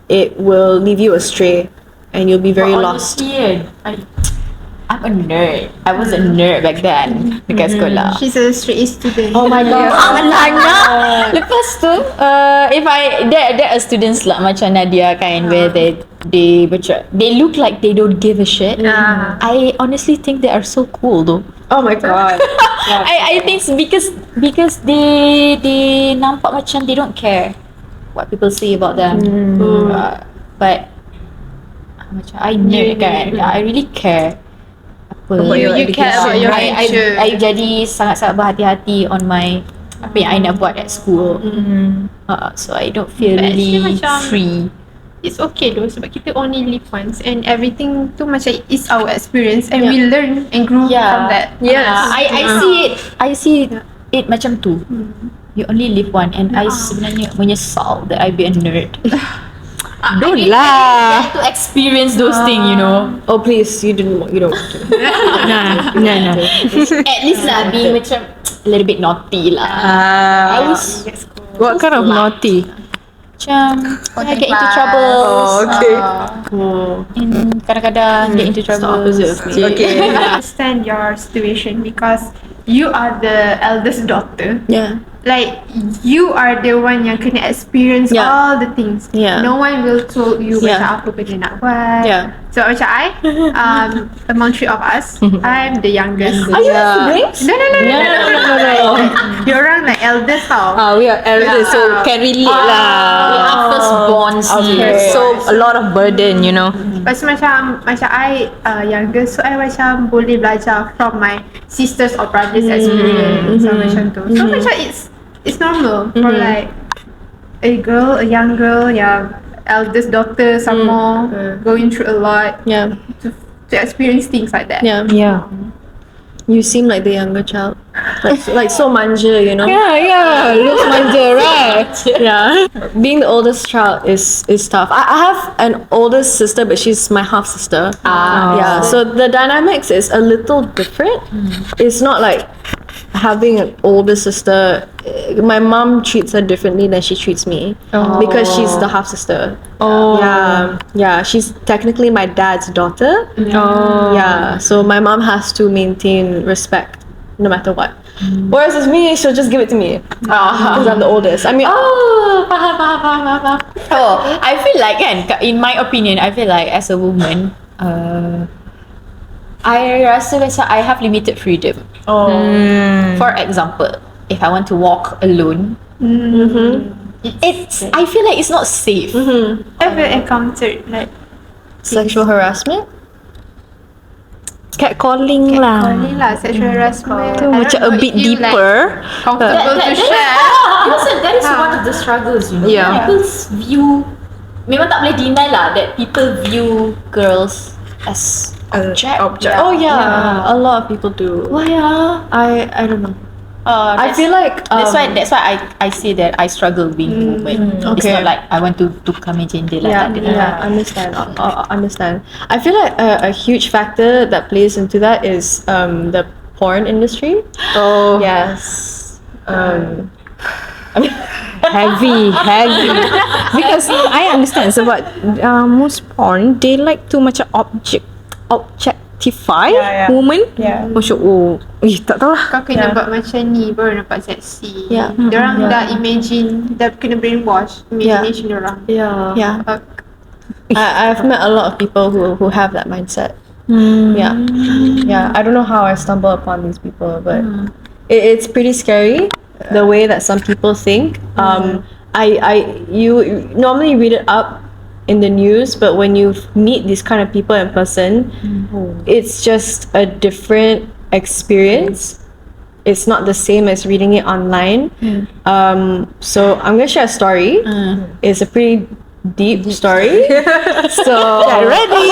it will leave you astray, and you'll be very lost. Honestly, I'm a nerd. I was a nerd back then dekat sekolah. She's a straight A student. Oh my god. Lepas tu, if there are students lah macam Nadia kan, where they look like they don't give a shit. I honestly think they are so cool though. Oh my god. I think because they nampak macam they don't care what people say about them. But macam I nerd kan, I really care. You care about your future. I jadi sangat-sangat berhati-hati on my apa yang I nak buat at school. So I don't feel But really actually macam free. It's okay though, sebab kita only live once, and everything tu macam is our experience, and we learn and grow from that. Yes. I see it macam tu. You only live one, and I sebenarnya menyesal that I be a nerd. Don't I lah. get to experience those things, you know. Oh please, you don't want to. No. At least lah, being macam a little bit naughty lah. I was What kind of naughty? macam I get into trouble. Oh, okay. And kadang-kadang get into trouble. Okay. I understand your situation because you are the eldest daughter. Yeah. Like you are the one yang kena experience all the things. Yeah. No one will told you macam apa benda nak buat. Yeah. So macam I, among three of us, I'm the youngest. Are you siblings? No. Diorang like eldest tau. We are elders, so can relate lah. We are firstborn. So a lot of burden, you know. Lepas tu macam I youngest, so I macam boleh belajar from my sisters or brothers experience. So macam tu. So macam it's normal for like a young girl yang eldest daughter, some more going through a lot to experience things like that. Yeah. You seem like the younger child, like so manja, you know. Yeah, looks manja, right? Yeah. Being the oldest child is tough. I have an older sister, but she's my half sister. Yeah. So the dynamics is a little different. It's not like having an older sister. My mom treats her differently than she treats me because she's the half sister. Yeah. She's technically my dad's daughter. Yeah. So my mom has to maintain respect no matter what. Whereas with me, she'll just give it to me because I'm the oldest. I mean, Faham. I feel like kan, in my opinion, I feel like as a woman, I rasa macam I have limited freedom. For example, if I want to walk alone, I feel like it's not safe. Ever encountered like sexual harassment. Catcalling lah. calling lah, sexual harassment. Tu macam a bit deeper. Comfortable to share. That is one of the struggles, you know. Yeah. People's view, memang tak boleh deny lah that people view girls as object. Oh yeah, a lot of people do. Why I don't know. I That's- feel like that's why I say that I struggle being a woman. It's okay. not like I want to tukar gender lah. Understand. Understand. I feel like a huge factor that plays into that is the porn industry. Oh, Yes. heavy. Because I understand sebab most porn they like to macam objectify Yeah. woman. Yeah. Macam tak tahu lah. Kau kena buat macam ni baru nampak sexy. Yeah. Diorang dah imagine, dah kena brainwash imagination diorang. Yeah. Uh, I've met a lot of people who have that mindset. Yeah. I don't know how I stumble upon these people, but it's pretty scary the way that some people think. You normally read it up in the news, but when you meet these kind of people in person, it's just a different experience. It's not the same as reading it online. So I'm gonna share a story. It's a pretty deep story. So get ready.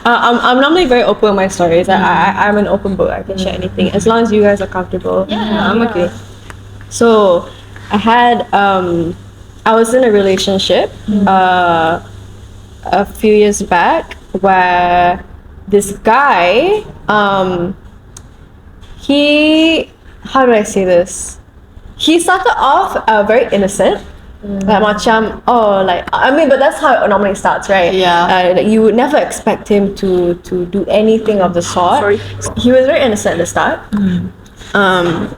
I'm normally very open with my stories. I'm an open book. I can share anything as long as you guys are comfortable. I'm okay. So I was in a relationship a few years back where this guy how do I say this? He started off very innocent. Like macam but that's how it normally starts, right? Like you would never expect him to do anything of the sort. He was very innocent at the start. I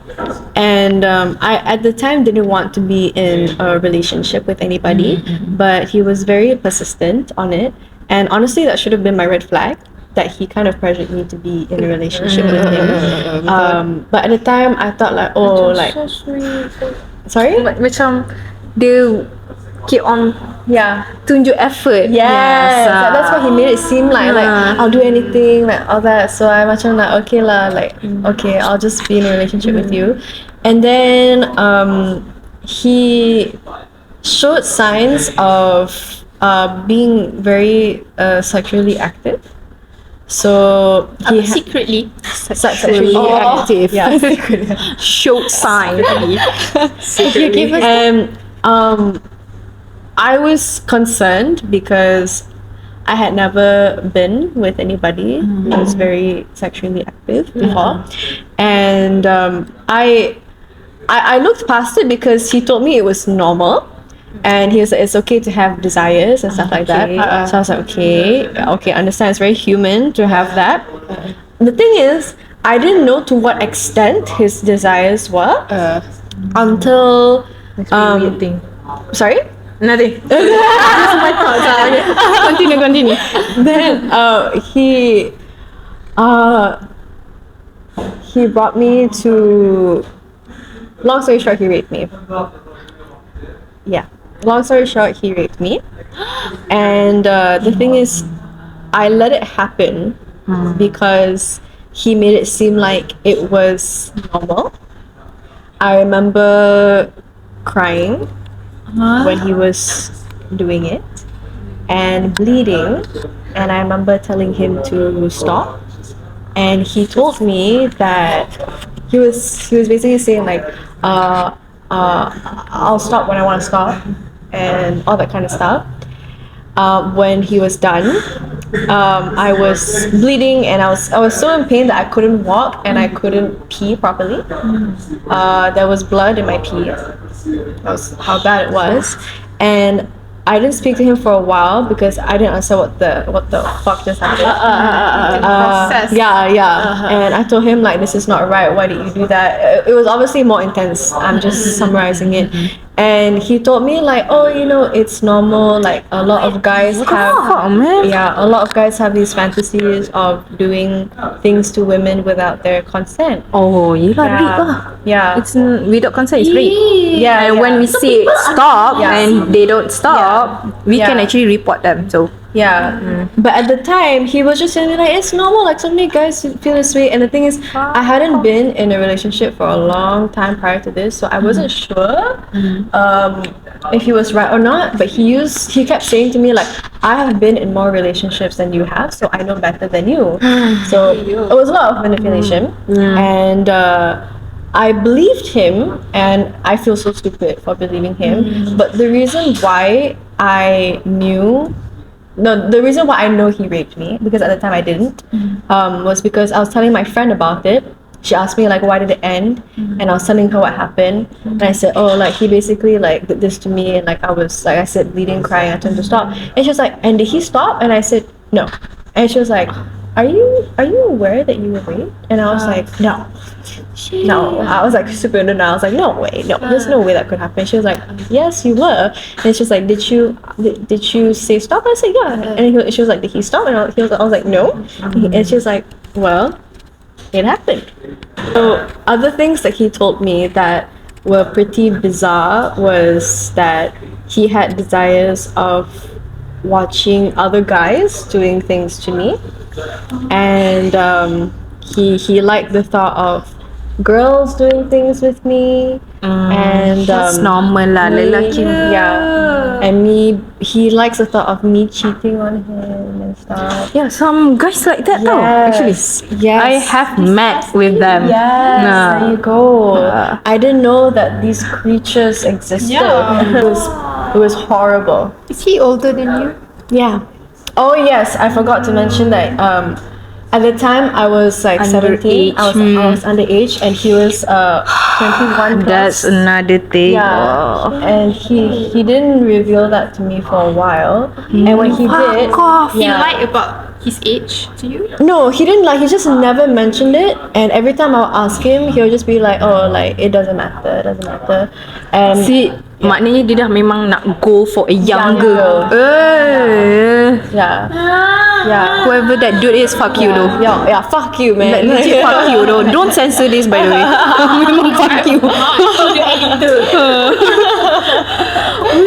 at the time didn't want to be in a relationship with anybody, but he was very persistent on it, and honestly that should have been my red flag, that he kind of pressured me to be in a relationship with him. But at the time I thought like, So sweet. sorry? Macam dia keep on tunjuk effort. Yes, that's what he made it seem like I'll do anything, like all that. So I macam like okay lah, like okay, I'll just be in a relationship with you. And then he showed signs of being very sexually active. So he secretly. sexually active. Yeah, Showed sign. And I was concerned because I had never been with anybody who was very sexually active before, and I looked past it because he told me it was normal, and he was like, it's okay to have desires and stuff like that. So I was like, okay, understand. It's very human to have that. The thing is, I didn't know to what extent his desires were until Weird thing. sorry. Nothing. Continue. Then he brought me to. Long story short, he raped me. Yeah. Long story short, he raped me, and the thing is, I let it happen because he made it seem like it was normal. I remember crying when he was doing it and bleeding, and I remember telling him to stop, and he told me that he was basically saying like I'll stop when I want to stop and all that kind of stuff. When he was done, I was bleeding and I was so in pain that I couldn't walk and I couldn't pee properly. There was blood in my pee. That was how bad it was, and I didn't speak to him for a while because I didn't understand what the fuck just happened. And I told him like, this is not right. Why did you do that? It was obviously more intense. I'm just summarizing it. And he told me like, oh, it's normal. Like a lot of guys a lot of guys have these fantasies of doing things to women without their consent. Oh, you got rape lah. Yeah. It's without consent, it's rape. Yeah, And when we say stop and they don't stop, we can Yeah. actually report them. So Yeah, but at the time he was just saying like, it's normal, like so many guys feel this way. And the thing is, I hadn't been in a relationship for a long time prior to this, so I wasn't sure if he was right or not. But he kept saying to me like, I have been in more relationships than you have, so I know better than you. So it was a lot of manipulation, and I believed him, and I feel so stupid for believing him. But the reason why I know he raped me, because at the time I didn't, was because I was telling my friend about it. She asked me like, why did it end? And I was telling her what happened, and I said, oh, like he basically like did this to me, and like I was, like I said, bleeding, crying. I told him to stop, and she was like, and did he stop? And I said, no. And she was like, are you aware that you were raped? And I was like, no. No, I was like super in I was like, no way, no, there's no way that could happen. She was like, yes, you were. And she was like, did you say stop? I said, yeah. And she was like, did he stop? And I was like, no. And she was like, well, it happened. So other things that he told me that were pretty bizarre was that he had desires of watching other guys doing things to me, and he liked the thought of girls doing things with me, and That's normal lah, lelaki. and he likes the thought of me cheating on him and stuff. Yeah, some guys like that tau. Actually, Yes. I have met with them. Yes, Nah. there you go. I didn't know that these creatures existed. Yeah. It was horrible. Is he older than you? Yeah. Oh yes, I forgot to mention that. At the time, I was like 17. I was underage, and he was 21 plus. That's another thing. Yeah, and he didn't reveal that to me for a while. And when he did, He lied about his age to you? no, he didn't like. He just never mentioned it. And every time I'll ask him, he'll just be like, "Oh, like it doesn't matter, it doesn't matter." And See, maknanya dia dah memang nak go for a younger. yeah, yeah. Whoever that dude is, fuck you though. Yeah, fuck you, man. Like, legit fuck you though. Don't censor this, by the way. Memang fuck you.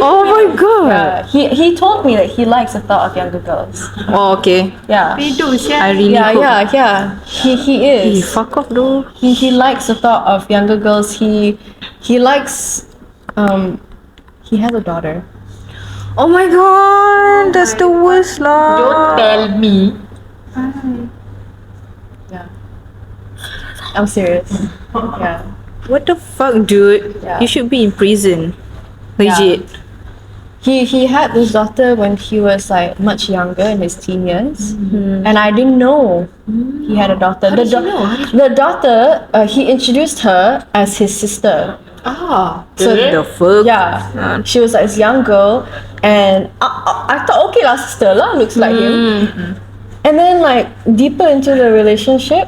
Oh my god. He told me that he likes the thought of younger girls. Oh, okay. Yeah. Pedos, I yeah. really hope. Yeah. He Eh, is. fuck off though. He likes the thought of younger girls. He likes he has a daughter. Oh my god, that's the worst lah. Don't tell me. Yeah. I'm serious. Yeah. What the fuck, dude? Yeah. You should be in prison. Legit. He had this daughter when he was like much younger, in his teen years, and I didn't know he had a daughter. The daughter, he introduced her as his sister. So the fuck? Yeah, she was like this young girl, and I thought, okay lah, sister lah, looks like him. And then like deeper into the relationship,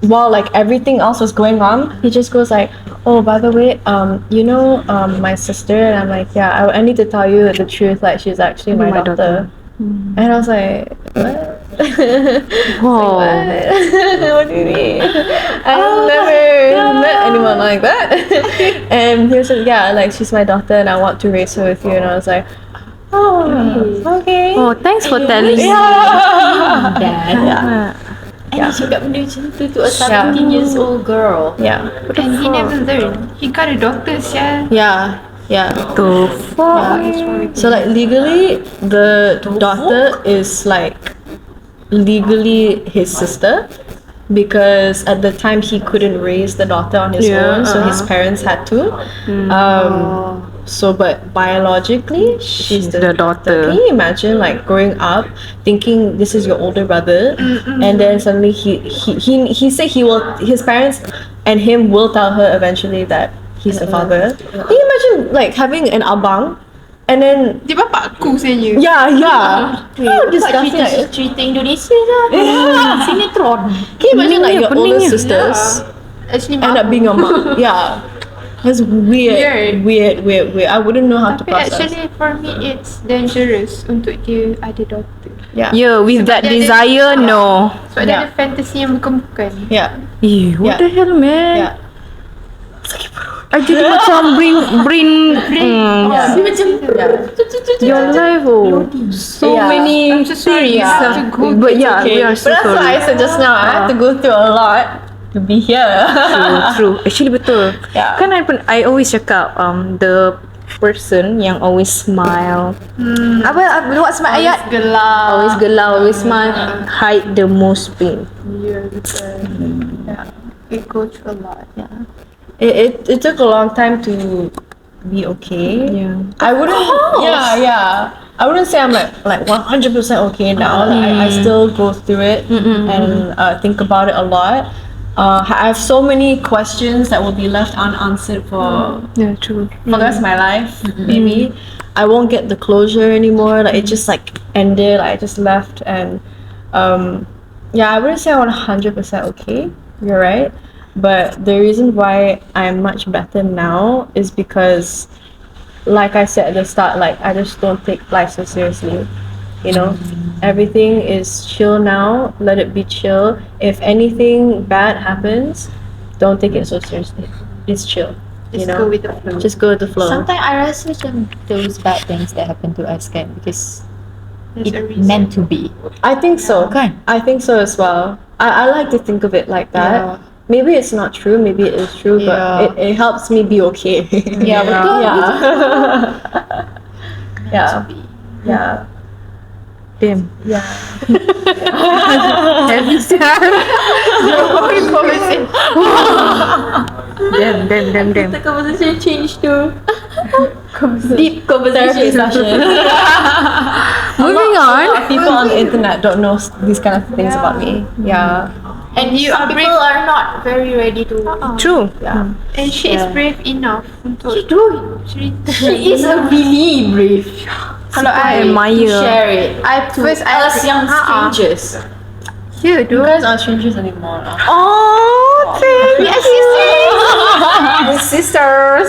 while like everything else was going on, he just goes like, "Oh, by the way, my sister," and I'm like, "Yeah, I need to tell you the truth. Like, she's actually my daughter." And I was like, "What?" Wow. What do you mean? I've never met anyone like that. And he was like, yeah, like she's my daughter and I want to raise her with you. And I was like, oh, okay. Oh, thanks for telling me. Dad. And he cakap benda macam tu to a 17 years old girl. Yeah. And he never learned. He got a doctor, yeah. Yeah. The fuck? So like legally, the daughter is like legally his sister, because at the time he couldn't raise the daughter on his own, so his parents had to. So but biologically she's the daughter. Can you imagine like growing up thinking this is your older brother, and then suddenly he said his parents and him will tell her eventually that he's the father. Can you imagine like having an abang and then Dia bapakku sebenarnya. yeah how disgusting. Cerita Indonesia lah. Sinetron. Can you imagine like your older pening. sisters Actually, end up being a mom? Yeah, that's weird. I wouldn't know how to Tapi process. actually for me it's dangerous untuk dia ada daughter. Yeah. Yeah, with that dia ada- desire, no. Sebab dia ada fantasy yang bukan-bukan. Yeah. Eh, what the hell, man? Yeah. I jadi macam brain Yeah. Dia macam your life, so Yeah. many I'm so sorry, things. I have to go. But yeah, Okay. we are so But that's what I sorry. said just now. I have to go through a lot to be here. True. Actually betul. Yeah. Kan I always cakap the person yang always smile, what's my ayat? Gelap. always gelau, always smile, hide the most pain. Yeah, betul. Yeah. It goes through a lot. Yeah. It took a long time to be okay. Yeah. I wouldn't. Yeah. I wouldn't say I'm like 100% okay now. I still go through it and think about it a lot. I have so many questions that will be left unanswered for Yeah, true. the rest of my life. Maybe I won't get the closure anymore. Like it just like ended. Like I just left, and yeah, I wouldn't say I'm 100% okay. You're right, but the reason why I'm much better now is because, like I said at the start, like I just don't take life so seriously. You know, everything is chill now. Let it be chill. If anything bad happens, don't take it so seriously. It's chill. Just go with the flow. Just go with the flow. Sometimes I rasa macam those bad things that happen to us kan because There's a it reason. meant to be. I think so. Kan? I think so as well. I like to think of it like that. Yeah. Maybe it's not true. Maybe it is true, Yeah. but it helps me be okay. Yeah, betul. Yeah. Yeah. Damn. Yeah. Damn. The conversation changed to Deep conversation session. Moving A on. lot of people on the internet don't know these kind of things about me. Yeah. And you some are people brave. are not very ready to. True. Yeah. And she is brave enough untuk She is a really brave. Kalau I admire. Share it. I first I Us young strangers. You You do. guys aren't strangers anymore. Oh, We are sisters. sisters.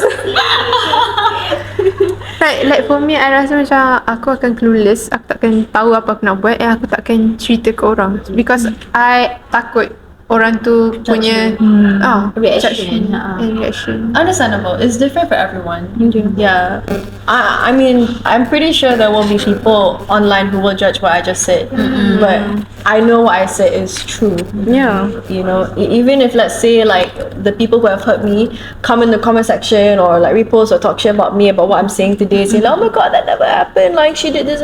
Like for me, I rasa macam aku akan clueless. Aku takkan tahu apa aku nak buat. Aku takkan cerita ke orang because I takut orang tu punya Reaction. reaction. Understandable. It's different for everyone. Yeah. I mean, I'm pretty sure there will be people online who will judge what I just said. But I know what I said is true. Yeah. You know, even if let's say like the people who have hurt me come in the comment section or like repost or talk shit about me about what I'm saying today, say, oh my god, that never happened. Like she did this.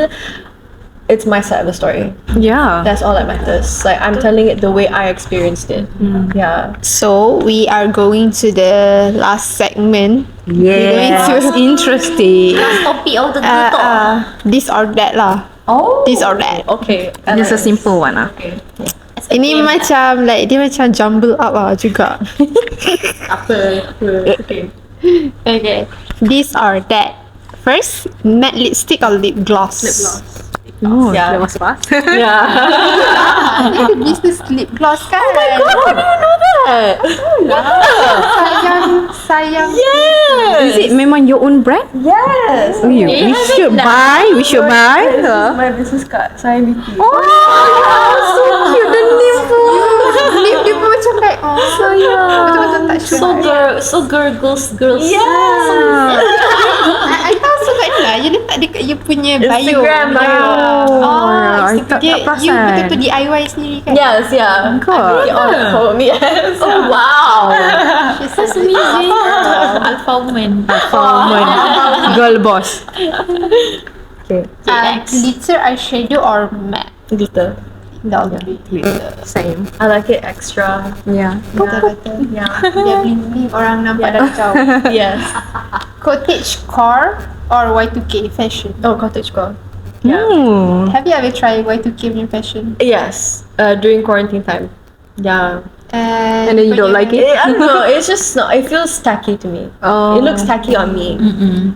It's my side of the story. Yeah. That's all that matters. Like I'm telling it the way I experienced it. Yeah. So we are going to the last segment. Yeah. It's interesting. Topic of the talk. This or that lah. Oh. This or that. Okay. Just a simple one. Ini macam like dia macam jumble up lah juga. Okay. Okay. This or that. First, matte lipstick or lip gloss? Lip gloss. Oh, Yeah. that was fast. Yeah. Ini business lip gloss kan? Oh my god, How do you know that? sayang. Is it memang your own brand? Yes. We should buy. We should buy. This is my business card. Sign with you. Oh, so cute. The name Lip dia pun macam like betul-betul tak sure. So girls. Yeah. I tahu suka ni lah. You letak dekat you punya bio. Instagram bio. Oh, I tak dia, you perasan. betul-betul DIY sendiri kan? Yes, yeah. God. Oh, yes. Oh wow. She's amazing. Alpha woman. Girl boss. Okay. Next. Glitter eyeshadow or matte? Glitter. Same. I like it extra. Yeah. Betul-betul. Yeah. Dia bling-bling orang nampak dari jauh. Yes. Cottage core or Y2K fashion? Oh, cottage core. Hmm. Have you ever tried Y2K in fashion? Yes. During quarantine time. Yeah. And then you don't like it? I don't know. It's just not. It feels tacky to me. Oh. It looks tacky on me.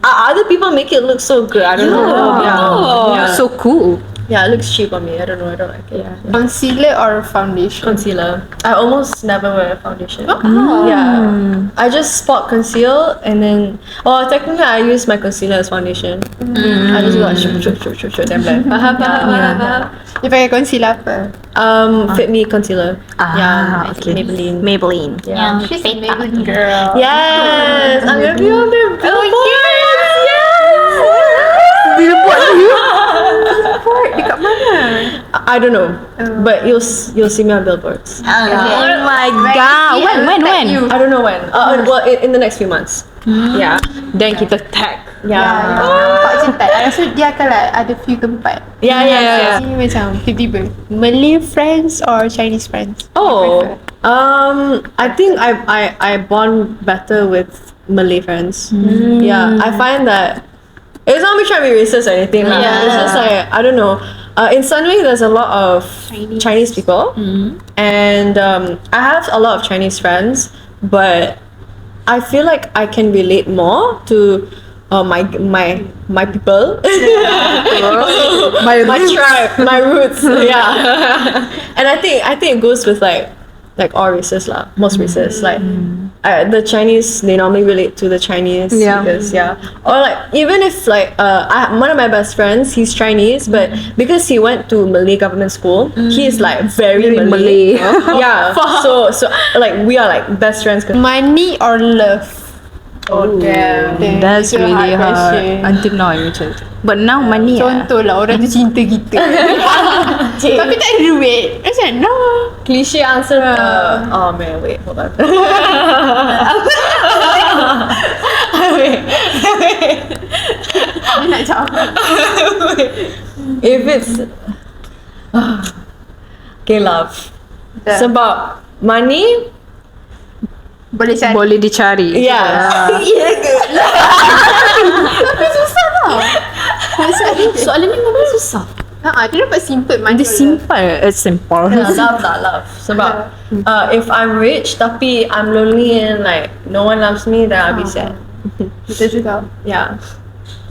Other people make it look so good. I don't know. Yeah. So cool. Yeah, it looks cheap on me. I don't know. I don't like it. Yeah. Concealer or foundation? Concealer. I almost never wear foundation. Oh. Yeah. I just spot conceal and then. Oh, technically I use my concealer as foundation. I just go like shoot. Then I'm like, Dia pakai concealer apa? Fit Me concealer. Ah, Yeah. okay. Maybelline. Maybelline. Yeah. She's a Maybelline girl. Yes, I'm gonna be on their billboards. Billboard you? Dekat mana? I don't know, but you'll see me on billboards. Oh my god. When? I don't know when. Well, in the next few months. Yeah. Then kita tag. Yeah. Nampak je tak? I rasa dia akan like ada few tempat. Yeah. Ini macam tiba-tiba Malay friends or Chinese friends? Oh. I think I bond better with Malay friends. Yeah. I find that it's not me trying to be racist or anything. Like, it's just like I don't know. In Sunway, there's a lot of Chinese people, and I have a lot of Chinese friends, but I feel like I can relate more to my people, my tribe, my roots. Yeah, and I think it goes with like all races lah, most races. Like the Chinese, they normally relate to the Chinese because or like even if like one of my best friends, he's Chinese, but because he went to Malay government school, he is like very Malay. Yeah, so like we are like best friends. Money or love? Oh damn. That's It's a really hard hard. question. Until now, macam tu. But now money Contoh lah, orang tu cinta kita. Tapi tak ada duit. Macam no. Cliche answer. Oh man, wait, hold on. wait. Dia nak jawab. If it's okay, love. Sebab money. Boleh cari. boleh dicari. Yeah. Tapi susah tau. Soalan ni memang susah. Dia dapat simple money. Dia simple. Love. Sebab if I'm rich tapi I'm lonely and like no one loves me, then I'll be sad. Betul juga. Yeah.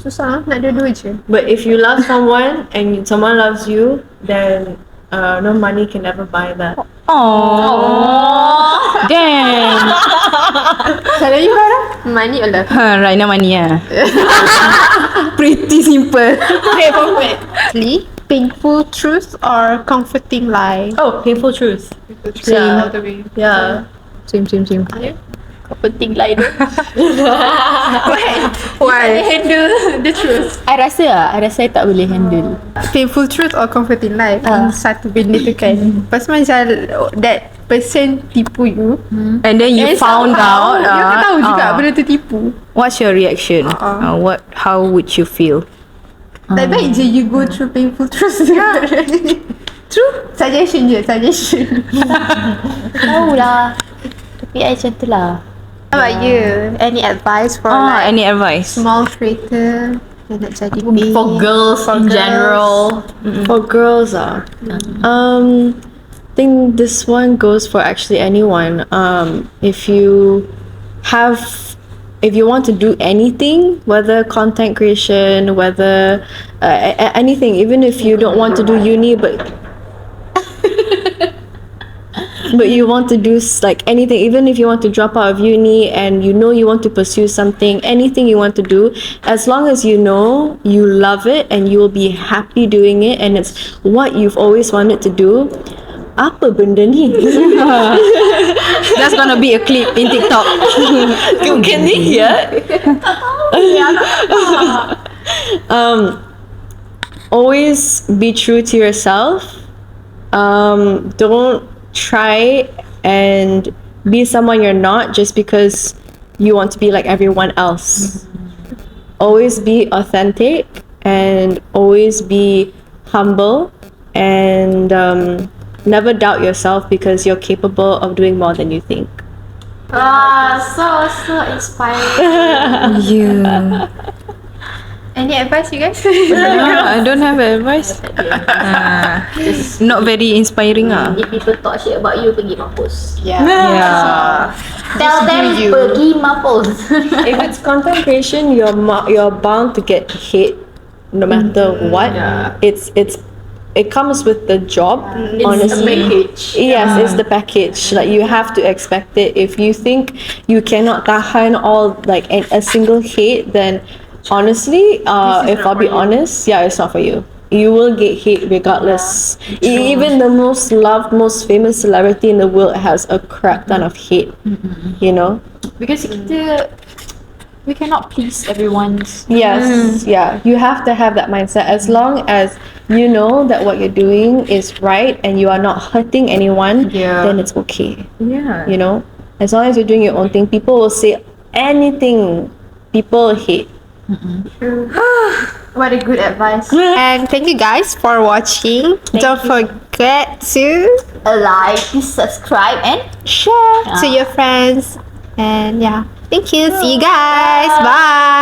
Susah nak dua-dua je. But if you love someone and someone loves you, then no money can never buy that. Oh. Damn. Kalau you Farah? Money or love? Right now money Pretty simple. Okay, perfect. Painful truth or comforting lie? Oh, painful truth. Same. Yeah. Same. Kau penting lain. Why? Handle the truth. I rasa I tak boleh handle. Painful truth or comforting lie? Satu benda tu kan. Lepas tu macam that person tipu you. And then you And found somehow, out. you kan tahu juga benda tu tipu. What's your reaction? How would you feel? Tak baik je you go through painful truth. True. Suggestion je. Tahulah. Tapi I macam tu lah. How about you? Any advice for like Any advice? small creator yang nak jadi big? For girls in girls. general. For girls, I think this one goes for actually anyone. If you want to do anything, whether content creation, whether anything, even if you don't want to do uni, but you want to do like anything, even if you want to drop out of uni and you know you want to pursue something, anything you want to do, as long as you know you love it and you will be happy doing it and it's what you've always wanted to do. Apa benda ni? That's gonna be a clip in TikTok. Can they hear? Always be true to yourself. Don't try and be someone you're not just because you want to be like everyone else. Always be authentic and always be humble and never doubt yourself because you're capable of doing more than you think. So inspiring. Yeah. Any advice you guys? I don't have advice. Not very inspiring If people talk shit about you, pergi mampus. Yeah. Tell them you. pergi mampus. If it's content creation, you're bound to get hate no matter what. It comes with the job. Honestly, package. Yes, it's the package. Like you have to expect it. If you think you cannot tahan all like a single hate, then honestly, if I'll be honest, it's not for you. You will get hate regardless. Even the most loved, most famous celebrity in the world has a crap ton of hate. You know. Because we cannot please everyone's. Yes, you have to have that mindset. As long as you know that what you're doing is right and you are not hurting anyone, then it's okay. Yeah. You know, as long as you're doing your own thing, people will say anything. People hate. What a good advice. And thank you guys for watching. Don't forget to Like, subscribe and share to your friends. And thank you. See you guys. Bye.